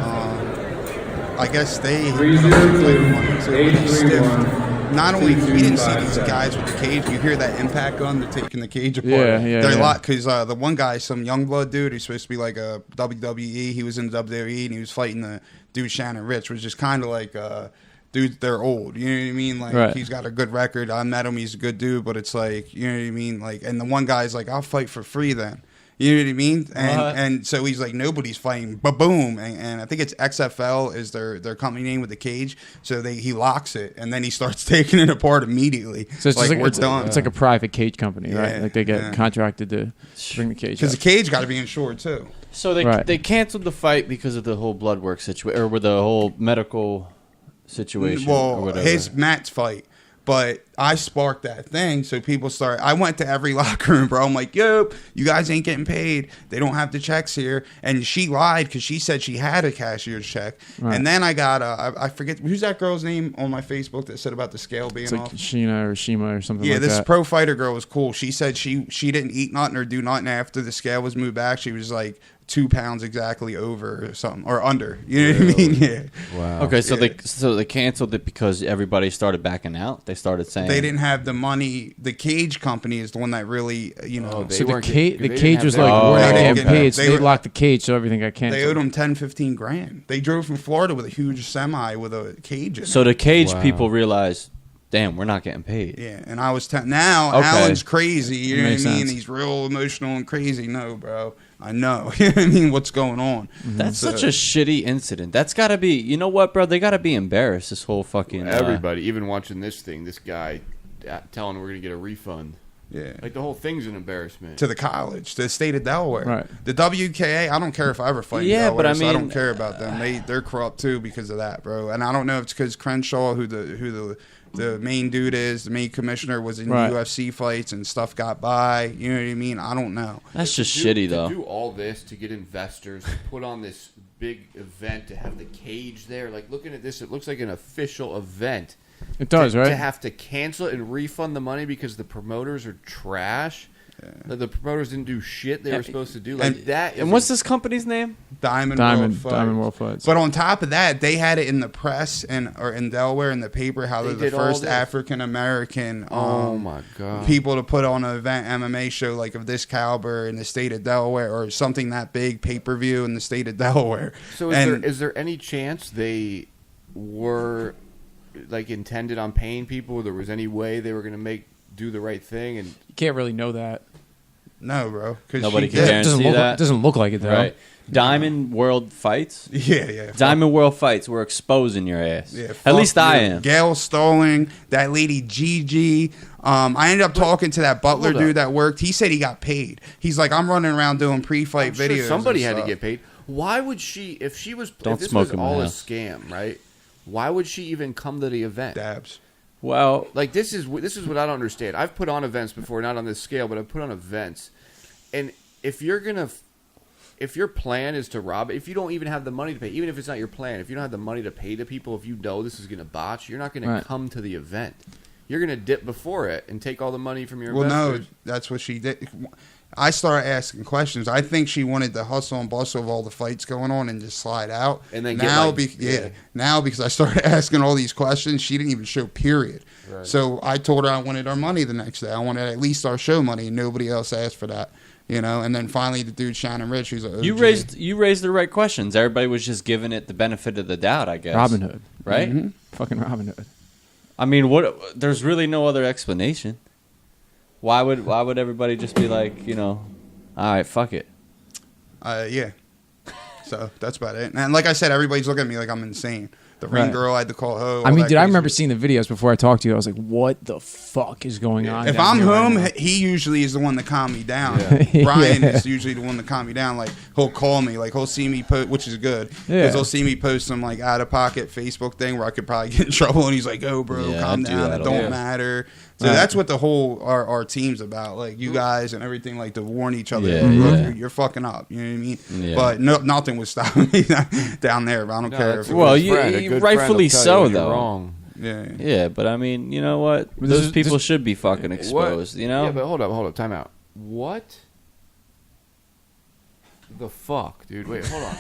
I guess they 302-831. not only we didn't see these guys with the cage, you hear that impact gun. They're taking the cage apart. Yeah. They're a lot because the one guy, some young blood dude, he's supposed to be like a WWE. He was in WWE and he was fighting the dude Shannon Rich, which is kind of like dude. They're old. You know what I mean? Like he's got a good record. I met him. He's a good dude, but it's like you know what I mean. Like, and the one guy's like, I'll fight for free then. You know what I mean? And so he's like, nobody's fighting. Ba-boom. And I think it's XFL is their company name with the cage. So he locks it, and then he starts taking it apart immediately. So it's like, just we're done. It's like a private cage company, right? Yeah, Like they get yeah. contracted to bring the cage Because up. the cage got to be insured, too. So they canceled the fight because of the whole blood work situation, or with the whole medical situation, or Well, whatever. Matt's fight. But I sparked that thing, so people start. I went to every locker room, bro. I'm like, yo, you guys ain't getting paid. They don't have the checks here. And she lied because she said she had a cashier's check. Right. And then I got, I forget, who's that girl's name on my Facebook that said about the scale being it's like off? Sheena or Shima or something like that. Yeah, this pro fighter girl was cool. She said she didn't eat nothing or do nothing after the scale was moved back. She was like 2 pounds exactly over or something, or under. You know what I mean? Yeah. Wow. Okay, so they canceled it because everybody started backing out. They started saying they didn't have the money. The cage company is the one that really, you know. So the cage was like, we're not getting paid. So they locked the cage, so everything got canceled. They owed them 10, 15 grand. They drove from Florida with a huge semi with a cage in it. So the cage people realized, damn, we're not getting paid. Yeah, and I was now Alan's crazy. You know what I mean? He's real emotional and crazy. No, bro. I know. You know what I mean? What's going on? That's such a shitty incident. That's got to be, you know what, bro? They got to be embarrassed, this whole fucking... Everybody, even watching this thing, this guy telling we're going to get a refund. Yeah. Like the whole thing's an embarrassment. To the college, to the state of Delaware. Right. The WKA, I don't care if I ever fight in Yeah, Delaware, but I so I don't mean- care about them. They're corrupt too because of that, bro. And I don't know if it's because Crenshaw, who the main dude is, the main commissioner, was in Right. UFC fights and stuff got by. You know what I mean? I don't know. That's just To shitty, though. do all this to get investors, to put on this big event, to have the cage there. Like, looking at this, it looks like an official event. It does, To right? have to cancel it and refund the money because the promoters are trash. The promoters didn't do shit they were supposed to do. Like and- that. And what's this company's name? Diamond World Fights. But on top of that, they had it in the press or in Delaware in the paper how They they're the did all first this. African American Oh my god! people to put on an event MMA show like of this caliber in the state of Delaware or something that big, pay-per-view in the state of Delaware. So is there any chance they were like intended on paying people? Or there was any way they were going to do the right thing? And You can't really know that. No, bro. 'Cause Nobody she can did. guarantee that. Doesn't look like it though. Right. Diamond World Fights? Yeah. Diamond World Fights. We're exposing your ass. Yeah, At least fuck I you. am. Gail Stalling, that lady Gigi. I ended up talking to that Butler hold up. dude that worked. He said he got paid. He's like, I'm running around doing pre-fight I'm sure videos. somebody and had to stuff. get paid. Why would she? If she was, Don't if this smoke was in my all a house. scam, right? Why would she even come to the event? Dabs. Well, Like this is what I don't understand. I've put on events before, not on this scale, but I've put on events. And if you're gonna, if your plan is to rob, if you don't even have the money to pay, even if it's not your plan, if you don't have the money to pay the people, if you know this is gonna botch, you're not gonna Right. come to the event. You're gonna dip before it and take all the money from your Well, no, investors. that's what she did. I started asking questions. I think she wanted the hustle and bustle of all the fights going on and just slide out. And then get now, like- now because I started asking all these questions, she didn't even show period. Right. So I told her I wanted our money the next day. I wanted at least our show money, and nobody else asked for that. You know, and then finally the dude Shannon Rich, who's a you raised the right questions. Everybody was just giving it the benefit of the doubt, I guess. Robin Hood. Right? Mm-hmm. Fucking Robin Hood. I mean, there's really no other explanation. Why would everybody just be like, all right, fuck it. Yeah. So that's about it. And like I said, everybody's looking at me like I'm insane. The ring Right. girl I had to call ho. I all mean, that dude, I crazy remember seeing the videos before I talked to you. I was like, what the fuck is going on? If down I'm here right home, now? he usually is the one to calm me down. Yeah. Brian Yeah. is usually the one to calm me down. Like, he'll call me. Like, he'll see me post, which is good. Because Yeah. he'll see me post some, like, out-of-pocket Facebook thing where I could probably get in trouble. And he's like, oh, bro, Yeah, calm I do down. that It a don't lot. matter. So Right. that's what the whole, our team's about. Like, you guys and everything, like, to warn each other. Yeah, Look, yeah. you're fucking up. You know what I mean? Yeah. But nothing was stopping me down there. But I don't care. that's If a it Well, was- you- friend. A good rightfully friend will tell so, you you're though. Wrong. yeah. Yeah, but I mean, you know what? But this Those is- people this- should be fucking exposed, What? you know? Yeah, but hold up, time out. What? The fuck, dude? Wait, hold on.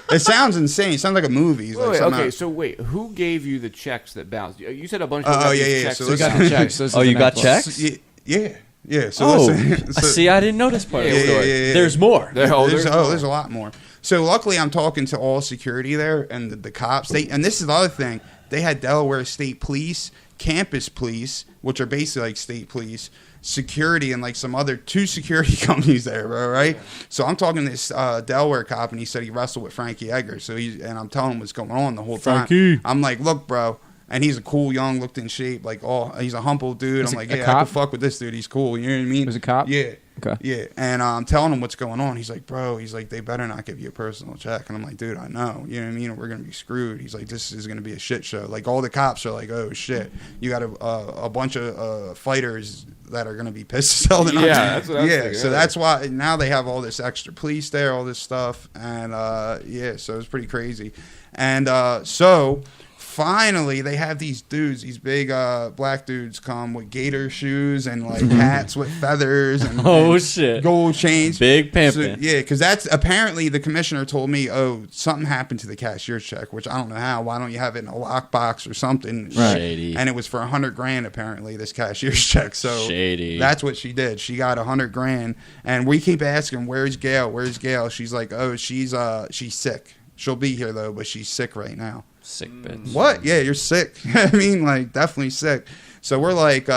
It sounds insane. It sounds like a movie. It's like Wait, something okay, out- so wait, who gave you the checks that bounced? You said a bunch of people Oh, got yeah, these yeah, checks. so that We got listen- the checks. So this is Oh, the you got next checks? Yeah. So Oh, listen, so- see, I didn't know this part of the Yeah, story. yeah, yeah. There's more. There's there's a lot more. So luckily, I'm talking to all security there and the cops. And this is the other thing. They had Delaware State Police, Campus Police, which are basically like state police, security, and like some other 2 security companies there, bro. Right. So I'm talking to this Delaware cop, and he said he wrestled with Frankie Edgar. And I'm telling him what's going on the whole time. Frankie. I'm like, look, bro. And he's a cool, young, looked in shape, like he's a humble dude. Was I'm it like, a yeah, I cop? can fuck with this dude. He's cool. You know what I mean? Was it a cop? Yeah. Okay. Yeah. And I'm telling him what's going on. He's like, bro, they better not give you a personal check. And I'm like, dude, I know. You know what I mean? We're going to be screwed. He's like, this is going to be a shit show. Like, all the cops are like, oh, shit. You got a bunch of fighters that are going to be pissed as hell tonight. Yeah, that's what I was thinking, So yeah. that's why now they have all this extra police there, all this stuff. And, so it's pretty crazy. And so finally they have these dudes, these big black dudes come with gator shoes and like hats with feathers and, Oh, and shit. gold chains. Big pimping. So, yeah, because that's apparently the commissioner told me, oh, something happened to the cashier's check, which I don't know how. Why don't you have it in a lockbox or something? Right. Shady. And it was for $100,000 apparently, this cashier's check. So Shady. that's what she did. She got $100,000, and we keep asking, "Where's Gail? Where's Gail?" She's like, "Oh, she's sick. She'll be here though, but she's sick right now." Sick bitch. What? Yeah, you're sick. I mean, like, definitely sick. So we're like,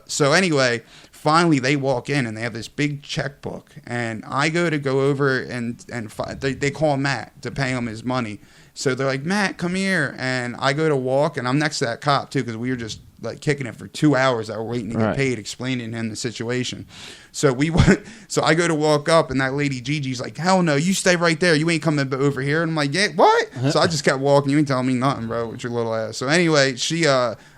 so anyway, finally they walk in and they have this big checkbook, and I go over and they call Matt to pay him his money. So they're like, Matt, come here, and I go to walk, and I'm next to that cop too because we were just like kicking it for 2 hours that were waiting to get Right. paid, explaining to him the situation. So we went. So I go to walk up, and that lady Gigi's like, "Hell no, you stay right there. You ain't coming over here." And I'm like, "Yeah, what?" So I just kept walking. You ain't telling me nothing, bro, with your little ass. So anyway,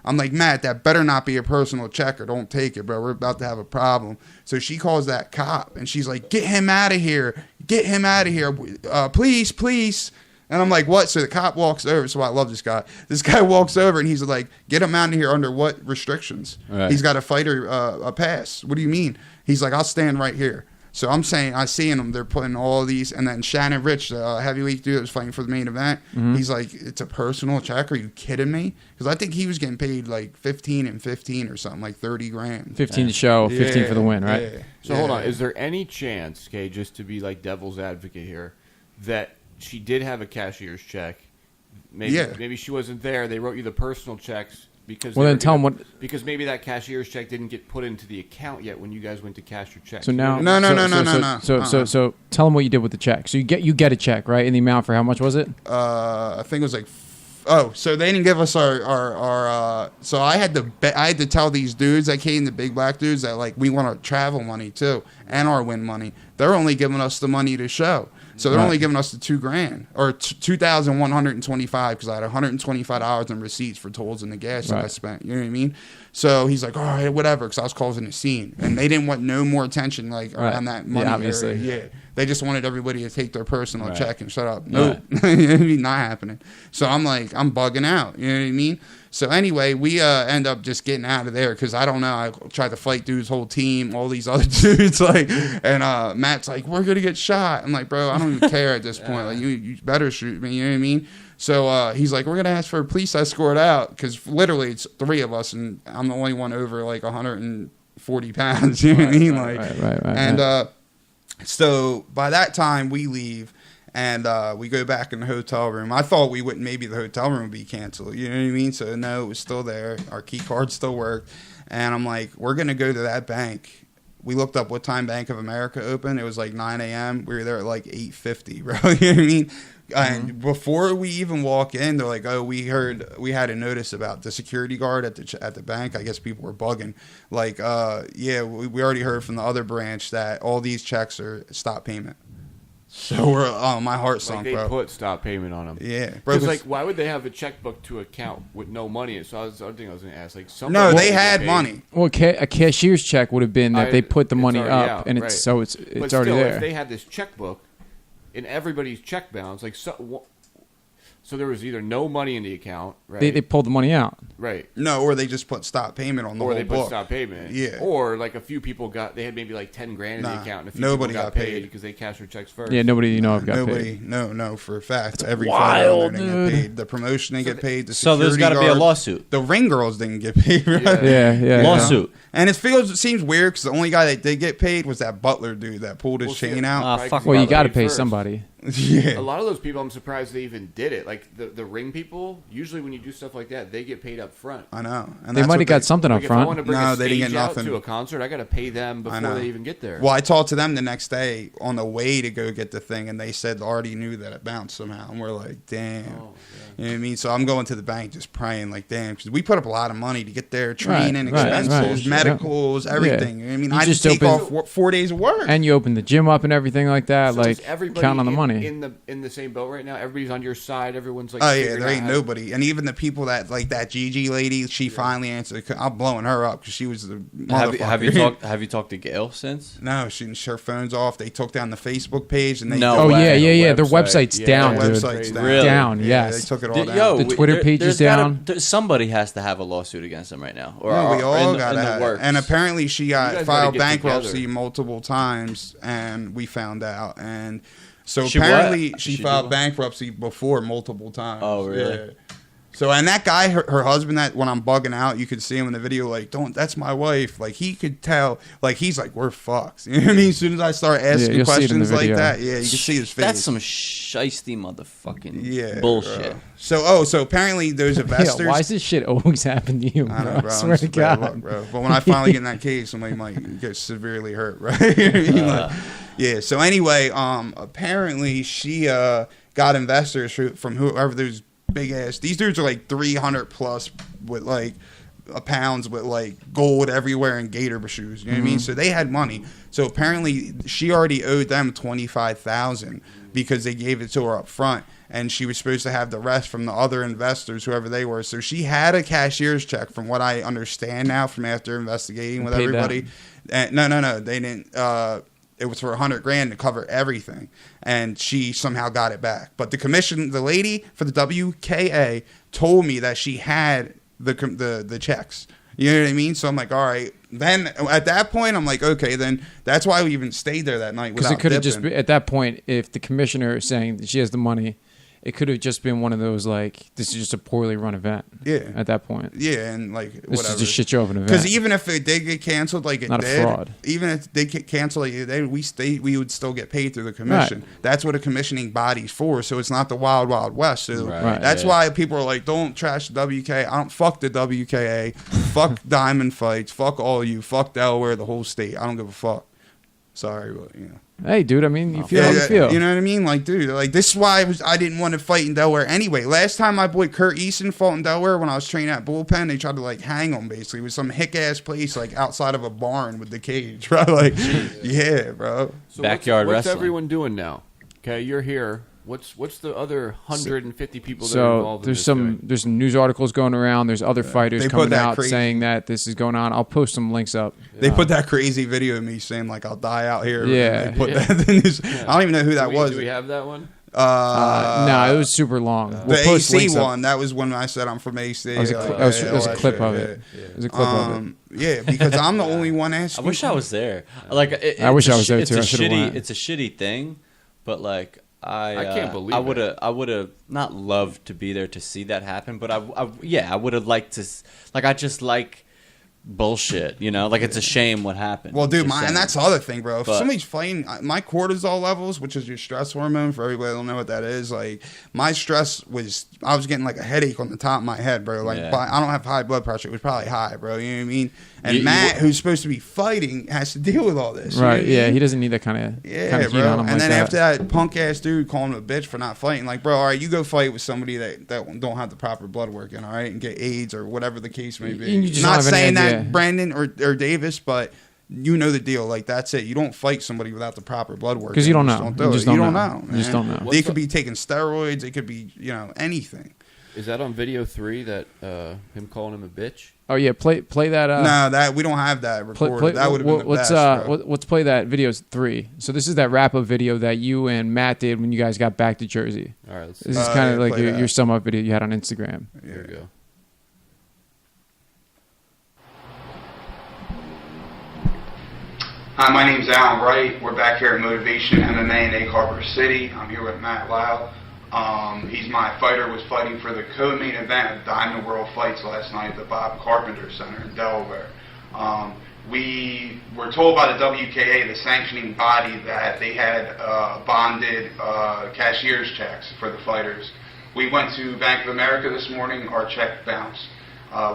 I'm like, "Matt, that better not be a personal check, or don't take it, bro. We're about to have a problem." So she calls that cop, and she's like, "Get him out of here. Get him out of here. Please, please." And I'm like, "What?" So the cop walks over. So I love this guy. This guy walks over, and he's like, "Get him out of here under what restrictions?" Right. He's got a fighter a pass. What do you mean? He's like, "I'll stand right here." So I'm saying, I see them. They're putting all these, and then Shannon Rich, the heavyweight dude that was fighting for the main event, he's like, "It's a personal check. Are you kidding me?" Because I think he was getting paid like 15 and 15 or something, like 30 grand. 15 to show, 15 for the win, right? Yeah, So hold on. Is there any chance, okay, just to be like devil's advocate here, that she did have a cashier's check? Maybe she wasn't there. They wrote you the personal checks because. Well, then tell them what. Because maybe that cashier's check didn't get put into the account yet when you guys went to cash your check. So now, No. So tell them what you did with the check. So you get a check, right? In the amount for how much was it? I think it was like. So they didn't give us our so I had to tell these dudes that came, the big black dudes, that like we want our travel money too and our win money. They're only giving us the money to show. So they're only giving us the $2,000 or $2,125 because I had $125 in receipts for tolls and the gas that I spent. You know what I mean? So he's like, "All right, whatever," because I was causing a scene, and they didn't want no more attention like around that money. Yeah, obviously. Area. Yeah, they just wanted everybody to take their personal check and shut up. Nope, not happening. So I'm like, I'm bugging out. You know what I mean? So anyway, we end up just getting out of there because I don't know. I tried to fight dude's whole team, all these other dudes, like, and Matt's like, "We're gonna get shot." I'm like, "Bro, I don't even care at this point. Like, you better shoot me." You know what I mean? So he's like, "We're gonna ask for a police escort out because literally it's 3 of us, and I'm the only one over like 140 pounds." You know what I mean? Right. So by that time we leave. And we go back in the hotel room. I thought maybe the hotel room would be canceled. You know what I mean? So no, it was still there. Our key card still worked. And I'm like, we're going to go to that bank. We looked up what time Bank of America opened. It was like 9 a.m. We were there at like 8:50, bro. You know what I mean? And before we even walk in, they're like, "Oh, we had a notice about the security guard at the bank. I guess people were bugging. Like, we already heard from the other branch that all these checks are stop payment." So we're my heart sunk, they bro. put stop payment on them. Yeah, bro. Because like, why would they have a checkbook to account with no money? So I was the other thing I was going to ask. Like, no, they had money. Well, a cashier's check would have been that they put the money up, out, and right. it's but already still, there. If they had this checkbook in everybody's check balance, like so there was either no money in the account, right? They pulled the money out. Right. No, or they just put stop payment on the whole book. Or they put book. stop payment. Yeah. Or like a few people they had maybe like 10 grand in the account, and a few nobody people got paid because they cashed their checks first. Yeah, nobody got nobody, paid. No, for a fact. That's every wild, fighter didn't get paid. The promotion didn't get paid. The So there's got to be a lawsuit. The ring girls didn't get paid. Right? Yeah. Lawsuit. And it seems weird because the only guy that did get paid was that Butler dude that pulled his chain out. Well, you got to pay somebody. Yeah. A lot of those people, I'm surprised they even did it. Like the ring people, usually when you do stuff like that, they get paid up front. I know. And they might have got something up If I want front. to bring No, a they didn't stage get out nothing. to a concert, I got to pay them before they even get there. Well, I talked to them the next day on the way to go get the thing, and they said they already knew that it bounced somehow. And we're like, damn. You know what I mean? So I'm going to the bank just praying, like, damn, because we put up a lot of money to get there, training, expenses, medicals, everything. You know what I mean? I just take off 4 days of work. And you open the gym up and everything like that. So like, count on the money. In the same boat right now. Everybody's on your side. Everyone's like, oh yeah, there ain't nobody. And even the people that like that Gigi lady, she finally answered. I'm blowing her up because she was the motherfucker. Have you talked to Gail since? No, her phone's off. They took down the Facebook page and they yeah. Their website's down, their dude. website's down. Really? Down, Yeah, yes. they took it all down. Yo, the Twitter page is down. Somebody has to have a lawsuit against them right now. Or we all got in the works. And apparently she got guys filed gotta get bankruptcy together. multiple times, and we found out. And so She apparently what? she She filed did what? bankruptcy before multiple times. Oh, really? Yeah. So, and that guy, her husband, that when I'm bugging out, you could see him in the video, like, that's my wife. Like, he could tell, like, he's like, we're fucked. You know what I mean? As soon as I start asking you'll see it in the questions like video. that, you can see his face. That's some shiesty motherfucking bullshit. Bro. So apparently those investors. Why does this shit always happen to you, bro? I know, bro. I swear to God. Luck, bro. But when I finally get in that case, somebody might get severely hurt, right? You know what I mean? Like, yeah. So anyway, apparently she got investors from whoever those big ass. These dudes are like 300 plus with like pounds with like gold everywhere and gator shoes. You know what I mean? So they had money. So apparently she already owed them $25,000 because they gave it to her up front, and she was supposed to have the rest from the other investors, whoever they were. So she had a cashier's check, from what I understand now, from after investigating with everybody. No, they didn't. It was for $100,000 to cover everything, and she somehow got it back. But the lady for the WKA told me that she had the checks. You know what I mean? So I'm like, all right. Then at that point, I'm like, okay, then that's why we even stayed there that night. Because it could have just been, at that point, if the commissioner is saying that she has the money, it could have just been one of those, like, this is just a poorly run event. Yeah. At that point. Yeah, and like, this whatever. is just shit show of an event. Because even if it did get canceled, like it not did, a fraud. Even if they get canceled, like it did, we would still get paid through the commission. Right. That's what a commissioning body's for. So it's not the wild, wild west. So Right. that's why people are like, don't trash the WKA. I don't fuck the WKA. Fuck Diamond Fights. Fuck all of you. Fuck Delaware, the whole state. I don't give a fuck. Sorry, but you know. Hey, dude, I mean, you feel how you feel. You know what I mean? Like, dude, like, this is why I didn't want to fight in Delaware anyway. Last time my boy Kurt Easton fought in Delaware when I was training at Bullpen, they tried to, like, hang him, basically. It was some hick-ass place, like, outside of a barn with the cage, right? Like, yeah, bro. So Backyard what's wrestling. everyone doing now? Okay, you're here. What's the other 150 people that are involved in this doing? There's some news articles going around. There's other fighters They put coming that out crazy- saying that this is going on. I'll post some links up. They put that crazy video of me saying, like, I'll die out here. Yeah. They put that in the news. I don't even know who that was. Do we have that one? No, it was super long. The We'll post AC links up. one, that was when I said I'm from AC. That was a clip of it. It was a clip of it. Yeah, because I'm the only one I asking. wish I was there. Like, I wish I was there too. I should've went. It's a shitty thing, but like I can't believe I would have not loved to be there to see that happen, but I would have liked to. Like, I just like bullshit, you know. Like, it's a shame what happened. Well, dude, Just saying. and that's the other thing, bro. If But- somebody's fighting, my cortisol levels, which is your stress hormone, for everybody that don't know what that is, like, my stress was, I was getting like a headache on the top of my head, bro. Like, Yeah. but I don't have high blood pressure. It was probably high, bro. You know what I mean? And You- Matt, who's supposed to be fighting, has to deal with all this. You know Right? what I Yeah, mean? he doesn't need that kind of Yeah, heat bro. on him. And like then that. after that punk ass dude calling him a bitch for not fighting, like, bro, all right, you go fight with somebody that don't have the proper blood work in, all right, and get AIDS or whatever the case may be. You just Not don't have any saying idea. that Brandon or Davis, but you know the deal. Like, that's it. You don't fight somebody without the proper blood work. because you don't know. do You it. just You don't don't know. know. You just man. don't know. They could be taking steroids. They could be, anything. Is that on video 3 that him calling him a bitch? Oh yeah, play that. No, that we don't have that recorded. That would have been the let's best, bro. let's play that video 3. So this is that wrap up video that you and Matt did when you guys got back to Jersey. All right, let's see. This is kind of like play that. your sum up video you had on Instagram. Here we go. Hi, my name's Alan Wright. We're back here at MotoVation MMA in Egg Harbor City. I'm here with Matt Lau. He's my fighter, was fighting for the co-main event of Diamond World Fights last night at the Bob Carpenter Center in Delaware. We were told by the WKA, the sanctioning body, that they had bonded cashier's checks for the fighters. We went to Bank of America this morning. Our check bounced.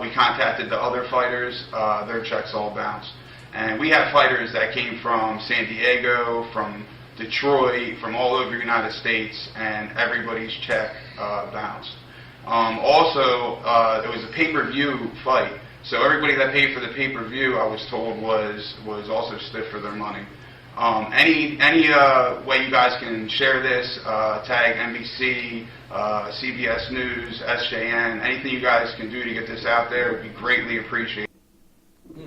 We contacted the other fighters. Their checks all bounced. And we have fighters that came from San Diego, from Detroit, from all over the United States, and everybody's check bounced. Also, it was a pay-per-view fight, so everybody that paid for the pay-per-view, I was told, was also stiff for their money. Any way you guys can share this, tag NBC, CBS News, SJN, anything you guys can do to get this out there would be greatly appreciated.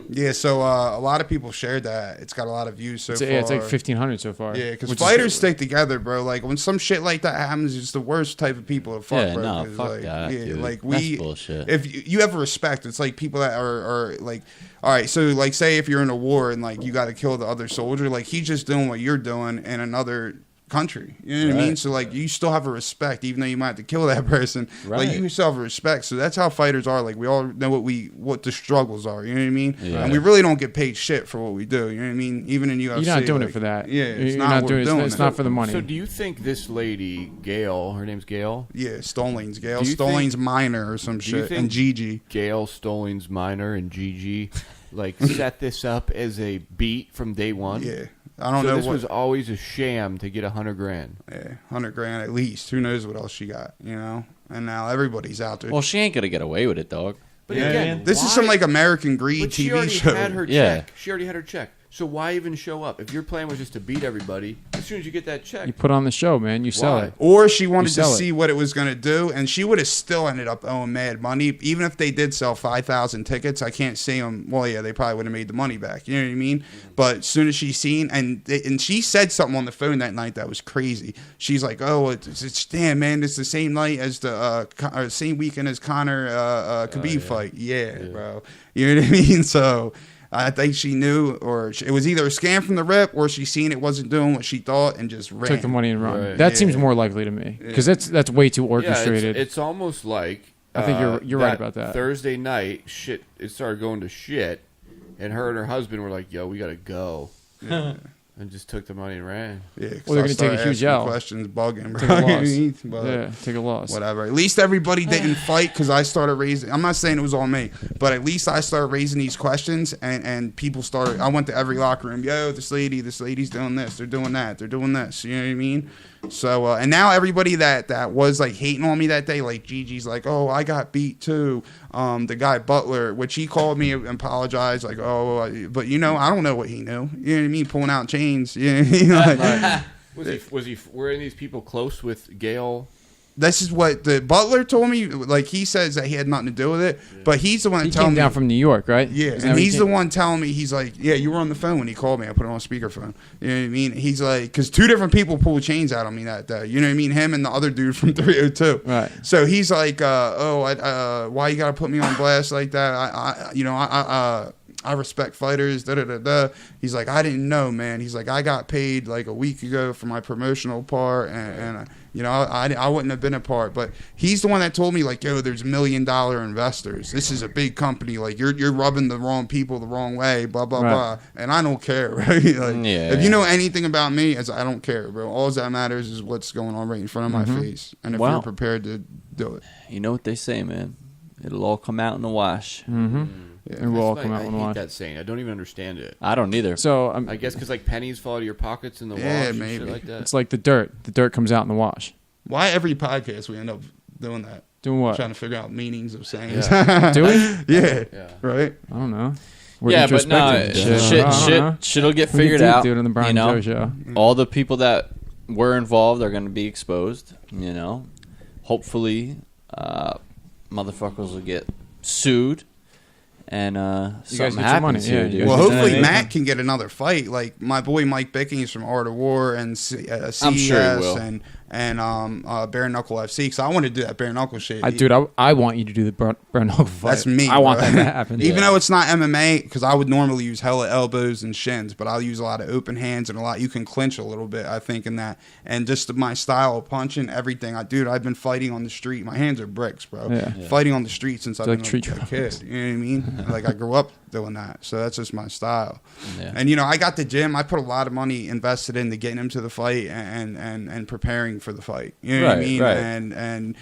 Yeah, so a lot of people shared that. It's got a lot of views so far. Yeah, it's like 1,500 so far. Yeah, because which is fighters good. stick together, bro. Like, when some shit like that happens, it's the worst type of people to fuck, Yeah, bro. no, 'Cause, fuck like, that, yeah, dude. like, That's bullshit. If you have respect, it's like people that are like, all right, so like, say if you're in a war and like you got to kill the other soldier, like he's just doing what you're doing in another country. You know what I mean? Right. So like, you still have a respect, even though you might have to kill that person. Like, Right. you still have a respect. So that's how fighters are. Like, we all know what the struggles are. You know what I mean? Yeah. And we really don't get paid shit for what we do. You know what I mean? Even in UFC, You're not doing like, it for that. Yeah, it's You're not not what doing we're it. doing. It's not for the money. So do you think this lady, Gail, her name's Gail? Yeah, Stollings, Gail Do you Stollings think- minor or some do you shit, think- and Gigi. Gail Stollings Minor and Gigi like set this up as a beat from day one? Yeah, I don't So know this what. was always a sham to get $100,000. Yeah, $100,000 at least. Who knows what else she got? You know. And now everybody's out there. Well, she ain't gonna get away with it, dog. But You know what I again, mean? This is some like American Greed but she TV already show. had her Yeah. check. She already had her check. So why even show up? If your plan was just to beat everybody, as soon as you get that check, You put on the show, man. You sell Why? it. Or she wanted to sell it. see what it was going to do, and she would have still ended up owing mad money. Even if they did sell 5,000 tickets, I can't see them. Well, yeah, they probably would have made the money back. You know what I mean? But as soon as she seen, and she said something on the phone that night that was crazy. She's like, "Oh, it's damn, man, it's the same night as the same weekend as Conor Khabib fight." Yeah, bro. You know what I mean? So I think she knew, or it was either a scam from the rip, or she seen it wasn't doing what she thought and just ran. Took the money and run. Right. That seems more likely to me because that's way too orchestrated. it's almost like I think you're right about that. Thursday night, it started going to shit, and her and her husband were like, "Yo, we gotta go," and just took the money and ran. Yeah, Well, they're gonna take a huge L. Questions, bugging, Take bro. a loss. But Yeah, take a loss. whatever. At least everybody didn't fight because I started raising. I'm not saying it was all me, but at least I started raising these questions, and people started. I went to every locker room. Yo, this lady's doing this. They're doing that. They're doing this. You know what I mean? So and now everybody that was like hating on me that day, like Gigi's like, oh, I got beat too. The guy Butler, which he called me and apologized, like, oh, but I don't know what he knew. You know what I mean? Pulling out chains. You know what I mean? Was he? Were any of these people close with Gail? This is what the Butler told me. Like, he says that he had nothing to do with it, but he's the one He telling came me. down from New York, right? Yeah, Isn't and that he's what the one telling me. He's like, yeah, you were on the phone when he called me. I put it on speakerphone. You know what I mean? He's like, because 2 different people pulled chains out on me that day. You know what I mean? Him and the other dude from 302. Right. So he's like, why you gotta put me on blast like that? I respect fighters. Da da da da. He's like, I didn't know, man. He's like, I got paid like a week ago for my promotional part, and I wouldn't have been a part. But he's the one that told me, like, yo, there's $1 million investors. This is a big company. Like, you're rubbing the wrong people the wrong way. Blah blah blah. And I don't care, right? Like, if you know anything about me, I don't care, bro. All that matters is what's going on right in front of my face, and if you're prepared to do it. You know what they say, man. It'll all come out in the wash. Mm-hmm. Yeah. And we'll all I come out hate on the line. that saying. I don't even understand it. I don't either. So I guess because like pennies fall out of your pockets in the wash and maybe. shit like that. it's like the dirt. The dirt comes out in the wash. Why every podcast we end up doing that? Doing what? Trying to figure out meanings of sayings. Do we? Yeah. Yeah. Right. I don't know. We're Yeah, but no, introspective and shit. I don't know. shit'll get We can figured do it, out. dude, on the Brian Joe show. All the people that were involved are going to be exposed. Hopefully, motherfuckers will get sued. And you guys something get your happens money. here, Yeah, dude. Well, You know what I hopefully mean? Matt can get another fight. Like my boy Mike Bickings from Art of War and CES I'm sure he will. and Bare Knuckle FC. Because I want to do that bare knuckle shit. I want you to do the bare knuckle fight. That's me. I want bro. that to happen. Even though it's not MMA, because I would normally use hella elbows and shins, but I'll use a lot of open hands and a lot. You can clinch a little bit, I think, in that. And just my style of punching, everything. I've been fighting on the street. My hands are bricks, bro. Yeah. Fighting on the street since I've been like a kid. You know what I mean? Like I grew up doing that, so that's just my style. Yeah. And I got the gym. I put a lot of money invested into getting him to the fight and preparing for the fight. You know what I mean? Right. And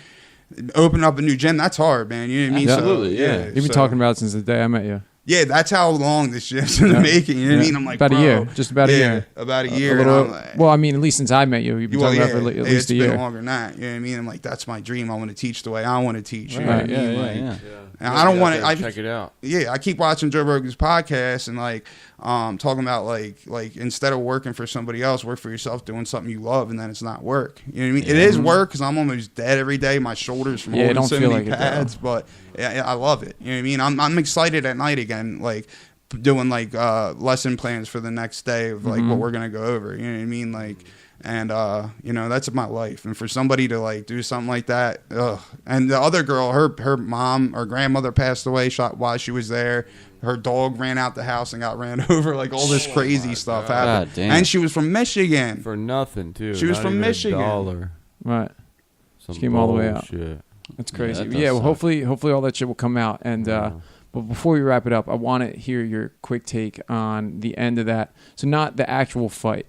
open up a new gym. That's hard, man. You know what I mean? Absolutely, So, yeah. You've been so- talking about it since the day I met you. Yeah, that's how long this shit's in the making. You know what I mean? I'm like, about a bro, year, just about a year. about a year. little- and I'm like, well, I mean, at least since I met you, you've been talking about it for at least it's a been year. longer than that. You know what I mean? I'm like, that's my dream. I want to teach the way I want to teach. You know Right, what I mean? Like, yeah. and I don't want to. Check it out. Yeah, I keep watching Joe Rogan's podcast and like talking about like instead of working for somebody else, work for yourself, doing something you love, and then it's not work. You know what I mean? It is work because I'm almost dead every day. My shoulders from Yeah, it holding don't so feel many like it, pads, but I love it. You know what I mean? I'm excited at night again, like doing like lesson plans for the next day of like what we're gonna go over. You know what I mean? Like. And that's my life. And for somebody to like do something like that, ugh. And the other girl, her mom or grandmother passed away shot while she was there. Her dog ran out the house and got ran over. Like all this crazy stuff happened. God damn. And she was from Michigan. For nothing, too. She was Not from even Michigan. $1. Right. Some She came all the way out. bullshit. That's crazy. that does Yeah, well, suck. hopefully all that shit will come out. And but before we wrap it up, I want to hear your quick take on the end of that. So not the actual fight,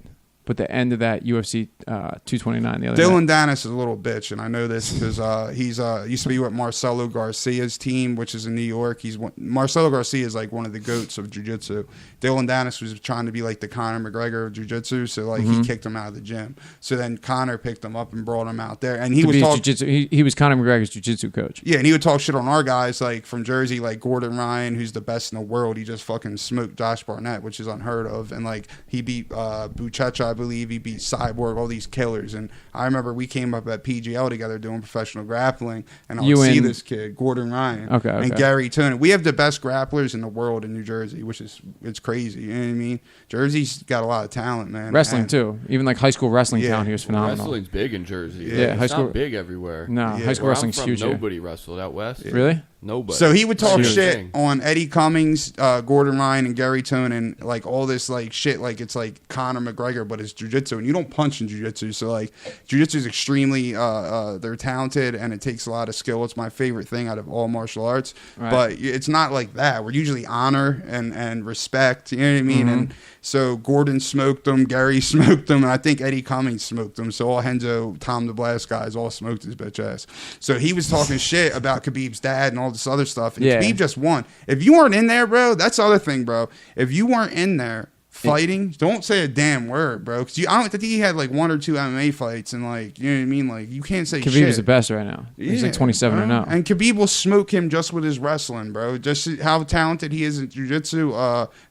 but the end of that UFC 229 the other Dylan night. Dennis is a little bitch, and I know this because he's used to be with Marcelo Garcia's team, which is in New York. Marcelo Garcia is like one of the goats of jiu-jitsu. Dylan Dennis was trying to be like the Conor McGregor of jiu-jitsu, so like he kicked him out of the gym. So then Conor picked him up and brought him out there, and he was talking. He was Conor McGregor's jiu-jitsu coach. Yeah, and he would talk shit on our guys like from Jersey, like Gordon Ryan, who's the best in the world. He just fucking smoked Josh Barnett, which is unheard of, and like he beat Buchecha, I believe. He beat Cyborg, all these killers. And I remember we came up at PGL together doing professional grappling, and I would see this kid, Gordon Ryan, and Gary Tonin. We have the best grapplers in the world in New Jersey, which is it's crazy. You know what I mean? Jersey's got a lot of talent, man. Wrestling too. Even like high school wrestling town here is phenomenal. Wrestling's big in Jersey. Yeah, it's high school not big everywhere. No, high school wrestling's huge. Nobody wrestled out west. Really? Nobody. So he would talk shit on Eddie Cummings, Gordon Ryan, and Gary Tonin, like all this like shit, like it's like Conor McGregor, but it's jiu-jitsu, and you don't punch in jiu-jitsu. So like jiu-jitsu is extremely, they're talented, and it takes a lot of skill. It's my favorite thing out of all martial arts, but it's not like that. We're usually honor and respect. You know what I mean? And so Gordon smoked him, Gary smoked him, and I think Eddie Cummings smoked him. So all Henzo, Tom the Blast guys all smoked his bitch ass. So he was talking shit about Khabib's dad and all this other stuff. And Khabib just won. If you weren't in there, bro, that's the other thing, bro. If you weren't in there fighting, don't say a damn word, bro. Because I don't think he had like 1 or 2 MMA fights, and like, you know what I mean? Like, you can't say Khabib shit. is the best right now. He's like 27-0. And Khabib will smoke him just with his wrestling, bro. Just how talented he is in jiu-jitsu.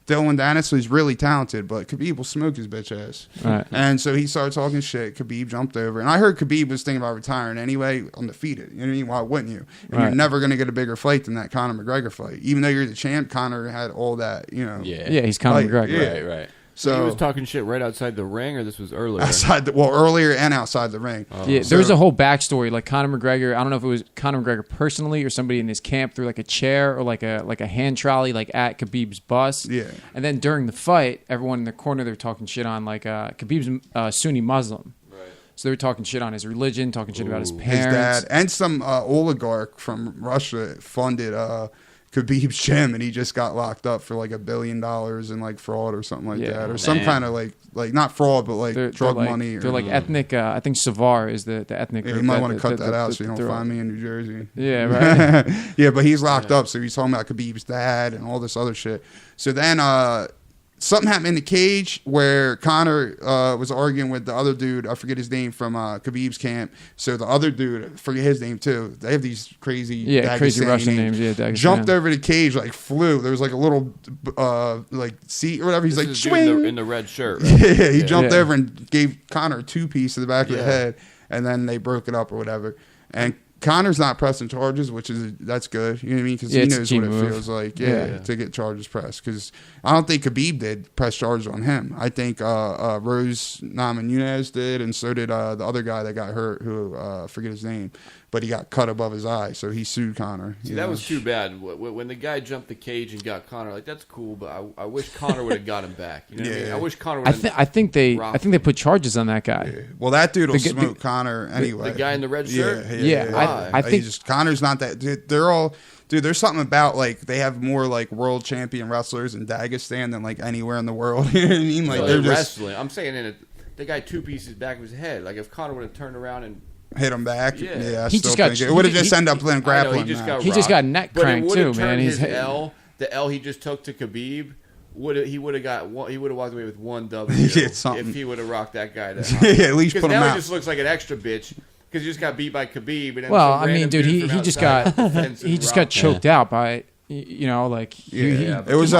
Dylan Dennis is really talented, but Khabib will smoke his bitch ass. Right. And so he started talking shit. Khabib jumped over. And I heard Khabib was thinking about retiring anyway, undefeated. You know what I mean? Why wouldn't you? And you're never going to get a bigger fight than that Conor McGregor fight. Even though you're the champ, Conor had all that, you know. Yeah, he's Conor McGregor. Right. So he was talking shit right outside the ring, or this was earlier? Earlier and outside the ring. Yeah, there was a whole backstory. Like Conor McGregor, I don't know if it was Conor McGregor personally or somebody in his camp threw like a chair or like a hand trolley like at Khabib's bus. Yeah. And then during the fight, everyone in the corner, they were talking shit on like Khabib's Sunni Muslim. So they were talking shit on his religion, talking shit about his parents. His dad, and some oligarch from Russia funded Khabib's gym, and he just got locked up for like $1 billion in like fraud or something like that, or some kind of like not fraud, but like drug money. They're like ethnic. I think Savar is the ethnic. Yeah, you might want to cut that out so you don't find me in New Jersey. Yeah, right. Yeah, but he's locked up, so he's talking about Khabib's dad and all this other shit. So then something happened in the cage where Conor was arguing with the other dude. I forget his name from Khabib's camp. So the other dude, I forget his name too. They have these crazy crazy Russian names. Yeah, Dagestan. Jumped over the cage, like flew. There was like a little like seat or whatever. He's like swing in the red shirt. Right? Yeah, he jumped over and gave Conor a 2-piece to the back of the head, and then they broke it up or whatever. And Conor's not pressing charges, that's good. You know what I mean? Because he knows what it feels like, to get charges pressed. Because I don't think Khabib did press charges on him. I think Rose Namajunas did, and so did the other guy that got hurt, who I forget his name, but he got cut above his eye, so he sued Conor. See, that was too bad. When the guy jumped the cage and got Conor, like that's cool, but I wish Conor would have got him back. You know what I mean? I wish Conor would have. I think they put charges on that guy. Yeah. Well, that dude will smoke Conor anyway. The guy in the red shirt. I think Conor's not that. Dude, they're all. Dude, there's something about like they have more like world champion wrestlers in Dagestan than like anywhere in the world. You know what I mean? Like they're wrestling. I'm saying the guy 2 pieces back of his head. Like if Conor would have turned around and hit him back. I he still just got. think it would have just ended up playing grappling. He just got neck cranked too, man. The L he just took to Khabib. He would have walked away with 1 W if he would have rocked that guy down. At least put him out. Now he just looks like an extra bitch. Because he just got beat by Khabib. And well, I mean, dude, he just got choked out by, you know, like it was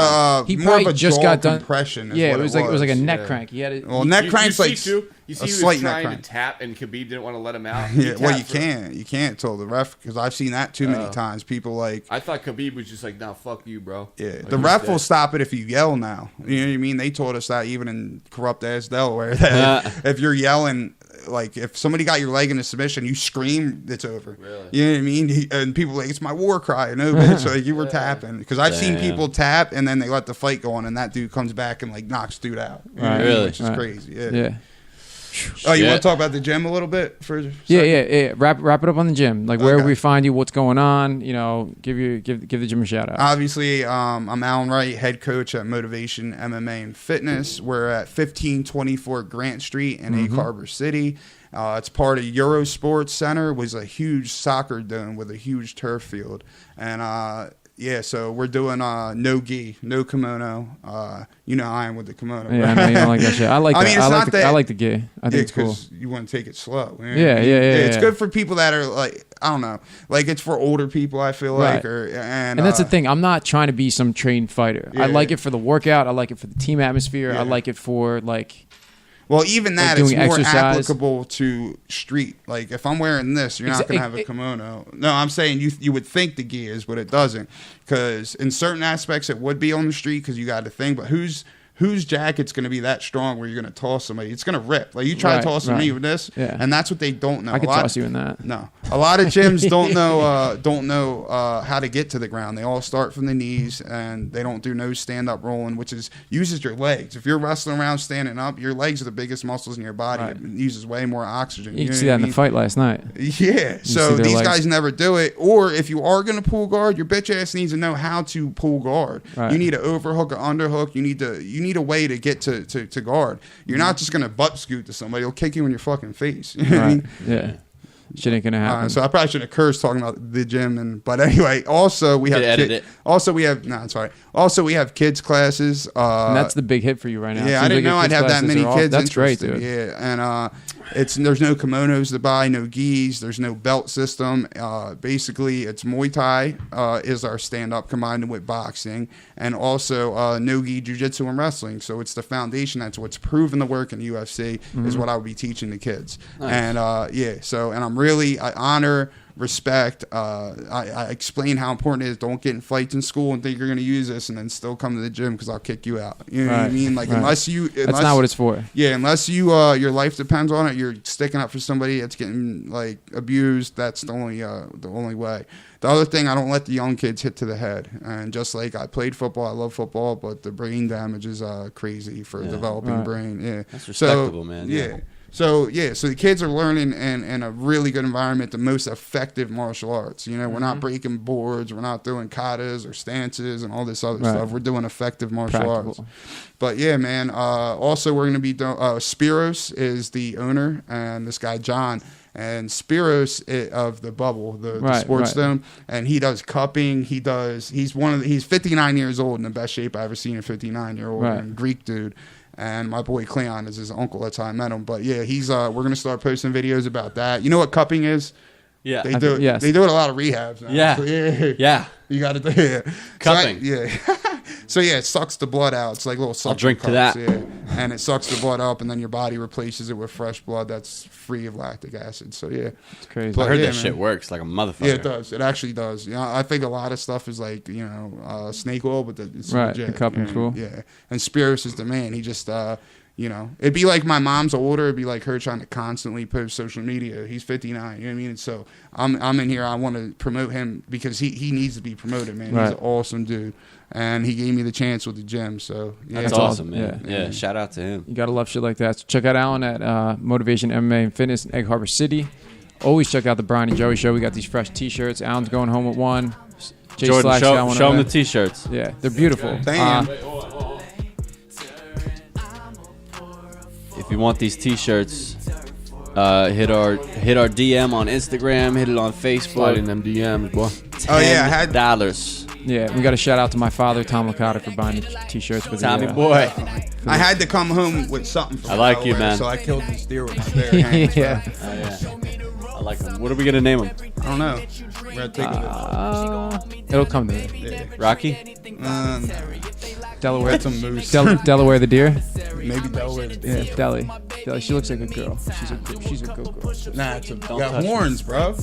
he more of a just got done compression. Yeah, it was like a neck crank. He had it. Well, neck crank's like you see, he was trying to tap, and Khabib didn't want to let him out. Well, you can't tell the ref, because I've seen that too many times. People like I thought Khabib was just like, nah, fuck you, bro. Yeah, like, the ref will stop it if you yell now. You know what I mean? They told us that even in corrupt ass Delaware, that if you're yelling. Like if somebody got your leg in a submission, you scream, it's over. Really? You know what I mean? And people are like, it's my war cry. No, bitch. So like, you were tapping, because I've seen people tap and then they let the fight go on, and that dude comes back and like knocks dude out. Right. Really? Which is crazy. Yeah. Oh, you Shit. want to talk about the gym a little bit? For a second? Yeah. Wrap it up on the gym. Like, where Okay. we find you, what's going on. You know, give the gym a shout out. Obviously, I'm Alan Wright, head coach at MotoVation MMA and Fitness. We're at 1524 Grant Street in Egg Harbor City. It's part of Eurosports Center. It was a huge soccer dome with a huge turf field. And yeah, so we're doing no gi, no kimono. You know I am with the kimono. Yeah, I know you don't like that shit. I like I that. mean, it's not that- I like the gi. I think it's cool. You want to take it slow. Man. Yeah. It's Yeah. good for people that are like, I don't know, like it's for older people. I feel like, Right. and that's the thing. I'm not trying to be some trained fighter. Yeah. I like it for the workout. I like it for the team atmosphere. Yeah. I like it for like. Well, even that like it's doing more exercise. applicable to street. Like if I'm wearing this, you're not going to have a kimono. No, I'm saying you would think the gi is, but it doesn't. Because in certain aspects, it would be on the street because you got to think. But whose jacket's going to be that strong where you're going to toss somebody? It's going to rip. Like you try to toss me with this, and that's what they don't know. I could toss you in that. No, a lot of gyms don't know how to get to the ground. They all start from the knees, and they don't do no stand up rolling, which uses your legs. If you're wrestling around standing up, your legs are the biggest muscles in your body. Right. It uses way more oxygen. You can know see what that I in the mean? fight last night. Yeah, see so their these legs. guys never do it. Or if you are going to pull guard, your bitch ass needs to know how to pull guard. Right. You need an overhook or underhook. You need a way to get to guard. You're not just going to butt scoot to somebody. It'll kick you in your fucking face. You know what I mean? Yeah. Shit ain't gonna happen. So I probably shouldn't have cursed talking about the gym, but anyway. Also, we have Also, we have kids classes. And that's the big hit for you right now. Yeah, Seems I didn't like your know I'd have that classes many are kids. That's great, interested. dude. Yeah, and there's no kimonos to buy, no gis, there's no belt system. Basically, it's Muay Thai is our stand up combined with boxing, and also no gi, jiu-jitsu, and wrestling. So it's the foundation. That's what's proven to work in the UFC is what I would be teaching the kids. Nice. And I honor, respect. I explain how important it is. Don't get in fights in school and think you're going to use this and then still come to the gym because I'll kick you out. You know what I mean? Like unless that's not what it's for. Yeah, unless your life depends on it, you're sticking up for somebody that's getting like abused. That's the only way. The other thing, I don't let the young kids hit to the head. And just like I played football, I love football, but the brain damage is crazy for a developing brain. Yeah, that's respectable, man. Yeah. So the kids are learning in a really good environment, the most effective martial arts. You know, we're not breaking boards, we're not doing katas or stances and all this other stuff. We're doing effective martial arts. But yeah, man. Also, we're going to be doing. Spiros is the owner, and this guy John. And Spiros of the Bubble, the sports dome, and he does cupping. He's 59 years old, in the best shape I ever seen a 59-year-old and Greek dude. And my boy Cleon is his uncle. That's how I met him. But yeah, we're gonna start posting videos about that. You know what cupping is? Yeah, they do. Yes. They do it a lot of rehabs now. Yeah, So, yeah. You got to do it. Cupping. So it sucks the blood out. It's like little suction I'll drink cups, to that. Yeah. And it sucks the blood up, and then your body replaces it with fresh blood that's free of lactic acid. So yeah, it's crazy. But, I heard that man. shit works like a motherfucker. Yeah, it does. It actually does. You know, I think a lot of stuff is like snake oil, but it's legit. The cupping's cool. Yeah, and Spiros is the man. He just it'd be like my mom's older. It'd be like her trying to constantly post social media. He's 59. You know what I mean? And so I'm in here. I want to promote him because he needs to be promoted, man. He's an awesome dude, and he gave me the chance with the gym. So yeah, That's awesome, man. Yeah, shout out to him. You gotta love shit like that. So check out Alan at MotoVation MMA and Fitness in Egg Harbor City. Always check out the Brian and Joey Show. We got these fresh T-shirts. Alan's going home with one. Jordan, show him the T-shirts. Yeah, they're beautiful. Damn. If you want these T-shirts, hit our DM on Instagram. Hit it on Facebook. Slide in them DMs, boy. $10. Yeah, we got a shout out to my father, Tom Licata, for buying the T-shirts with Tommy the, boy. I had to come home with something from I like you, Delaware, man. So I killed this deer with my bare hands. Yeah. Oh, yeah. I like him. What are we gonna name him? I don't know. We're gonna take It'll come to me. Rocky? Delaware. That's a moose. Delaware the deer. Maybe Delaware. Yeah, Deli. She looks like a girl. She's a good girl. Nah, it's got touch horns, bro.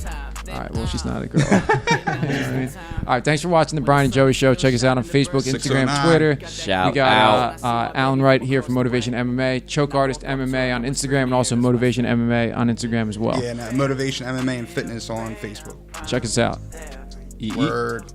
All right, well, she's not a girl. You know what I mean? All right, thanks for watching the Brian and Joey Show. Check us out on Facebook, Instagram, 609. Twitter. Shout we got Alan Wright here from MotoVation MMA, Choke Artist MMA on Instagram, and also MotoVation MMA on Instagram as well. Yeah, and MotoVation MMA and Fitness on Facebook. Check us out. Word.